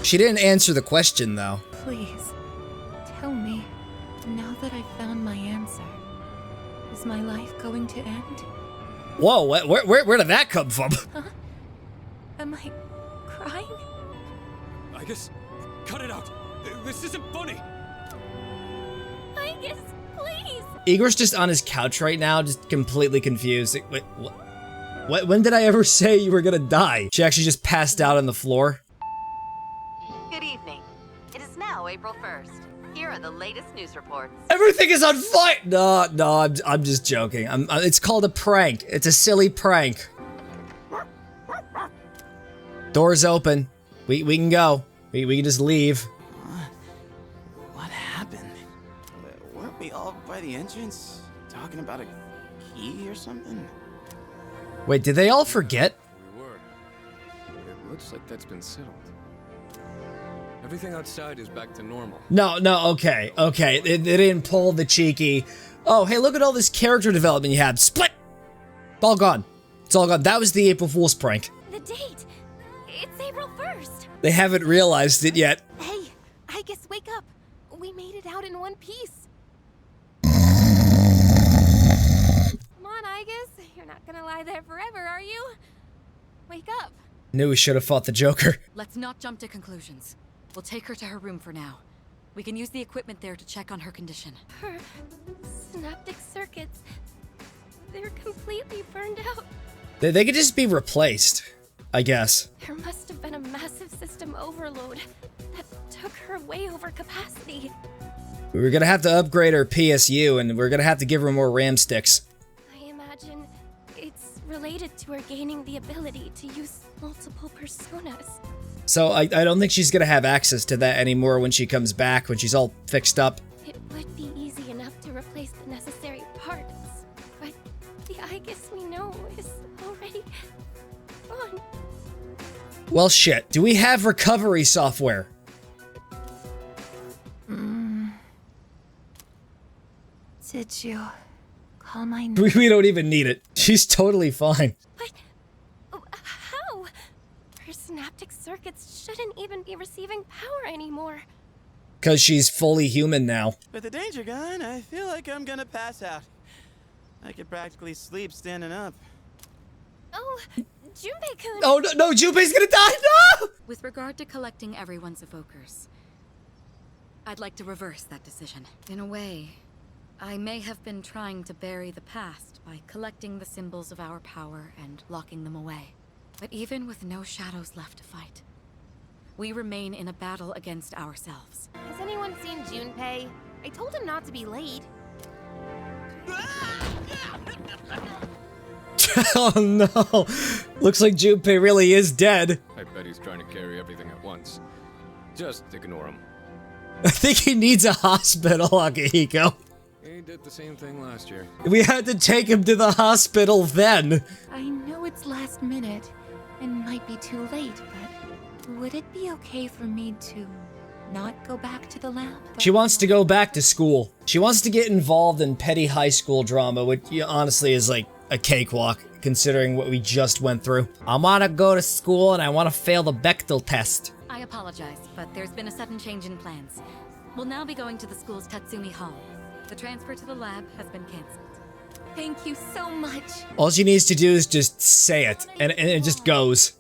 She didn't answer the question, though. Please, tell me, now that I've found my answer, is my life going to end? Whoa, where did that come from? Huh? Am I crying? I guess, cut it out. This isn't funny. I guess, please. Igor's just on his couch right now, just completely confused. Wait, what? When did I ever say you were gonna die? She actually just passed out on the floor. Good evening. It is now April 1st. Here are the latest news reports. Everything is on fire! No, I'm just joking. It's called a prank. It's a silly prank. Door's open. We can go. We can just leave. What happened? Weren't we all by the entrance talking about a key or something? Wait, did they all forget? We were. It looks like that's been settled. Everything outside is back to normal. No, okay. They didn't pull the cheeky, oh, hey, look at all this character development you have. Split! It's all gone. It's all gone. That was the April Fool's prank. The date. It's April 1st. They haven't realized it yet. Hey, I guess wake up. We made it out in one piece. Come on, Igus. You're not gonna lie there forever, are you? Wake up. Knew we should have fought the Joker. Let's not jump to conclusions. We'll take her to her room for now. We can use the equipment there to check on her condition. Her synaptic circuits, they're completely burned out. They could just be replaced, I guess. There must have been a massive system overload that took her way over capacity. We were gonna have to upgrade her PSU, and we're gonna have to give her more RAM sticks. I imagine it's related to her gaining the ability to use multiple personas. So I don't think she's gonna have access to that anymore when she comes back, when she's all fixed up. It would be easy enough to replace the necessary parts, but the Igus we know is already gone. Well, shit. Do we have recovery software? Did you call my name? We don't even need it. She's totally fine. But how? Her synaptic circuits shouldn't even be receiving power anymore. Because she's fully human now. With the danger gun, I feel like I'm gonna pass out. I could practically sleep standing up. Oh, Junpei-kun! Oh, no, Junpei's gonna die! No! With regard to collecting everyone's evokers, I'd like to reverse that decision. In a way, I may have been trying to bury the past by collecting the symbols of our power and locking them away. But even with no shadows left to fight, we remain in a battle against ourselves. Has anyone seen Junpei? I told him not to be late. Oh no! Looks like Junpei really is dead. I bet he's trying to carry everything at once. Just ignore him. I think he needs a hospital, Akihiko. He did the same thing last year. We had to take him to the hospital then. I know it's last minute and might be too late, but would it be okay for me to not go back to the lab? She wants to go back to school. She wants to get involved in petty high school drama, which honestly is like a cakewalk, considering what we just went through. I want to go to school and I want to fail the Bechdel test. I apologize, but there's been a sudden change in plans. We'll now be going to the school's Tatsumi Hall. The transfer to the lab has been cancelled. Thank you so much. All she needs to do is just say it, and it just goes.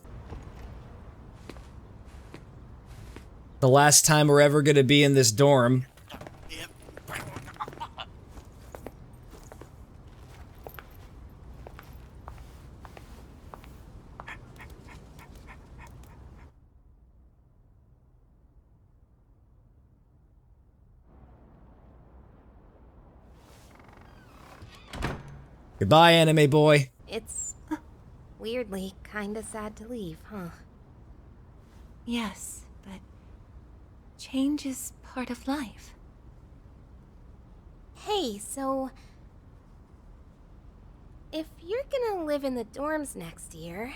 The last time we're ever gonna be in this dorm. Goodbye, anime boy. It's weirdly kinda sad to leave, huh? Yes, but change is part of life. Hey, so if you're gonna live in the dorms next year,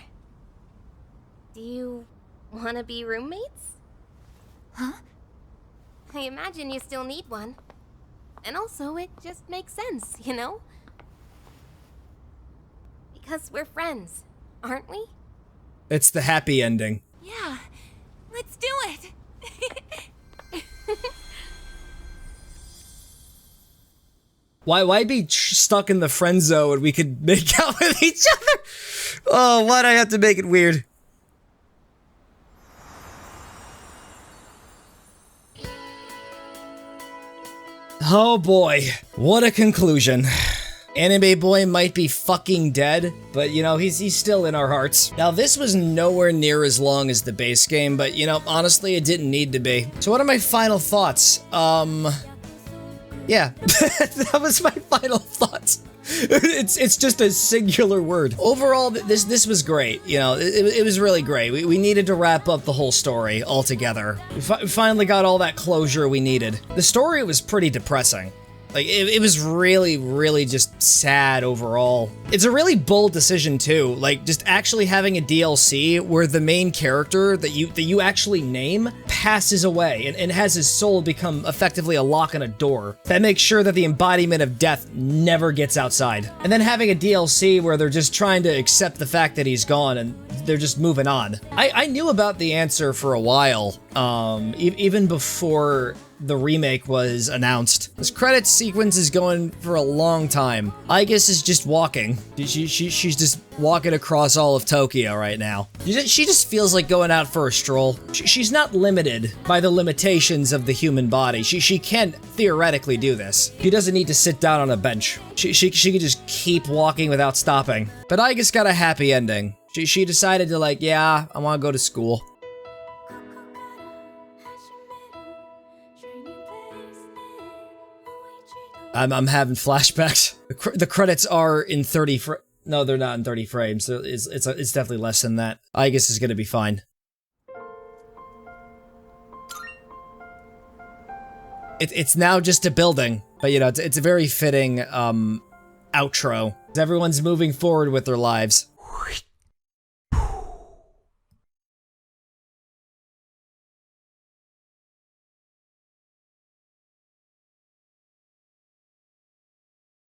do you wanna be roommates? Huh? I imagine you still need one. And also, it just makes sense, you know? Because we're friends, aren't we? It's the happy ending. Yeah, let's do it! Why be stuck in the friend zone when we could make out with each other? Oh, why'd I have to make it weird? Oh boy, what a conclusion. Anime boy might be fucking dead, but you know, he's still in our hearts. Now this was nowhere near as long as the base game, but you know, honestly, it didn't need to be. So what are my final thoughts? Yeah, that was my final thoughts. It's just a singular word. Overall, this was great. You know, it was really great. We needed to wrap up the whole story altogether. We finally got all that closure we needed. The story was pretty depressing. Like, it was really, really just sad overall. It's a really bold decision too, like just actually having a DLC where the main character that you actually name passes away and has his soul become effectively a lock on a door. That makes sure that the embodiment of death never gets outside. And then having a DLC where they're just trying to accept the fact that he's gone and they're just moving on. I knew about the answer for a while, even before the remake was announced. This credit sequence is going for a long time. Aigis is just walking. She's just walking across all of Tokyo right now. She just feels like going out for a stroll. She's not limited by the limitations of the human body. She can theoretically do this. She doesn't need to sit down on a bench. She can just keep walking without stopping. But Aigis got a happy ending. She decided to like, yeah, I want to go to school. I'm having flashbacks. The credits are in 30 no, they're not in 30 frames. It's definitely less than that. Aigis is gonna be fine. It's now just a building, but you know, it's a very fitting outro. Everyone's moving forward with their lives.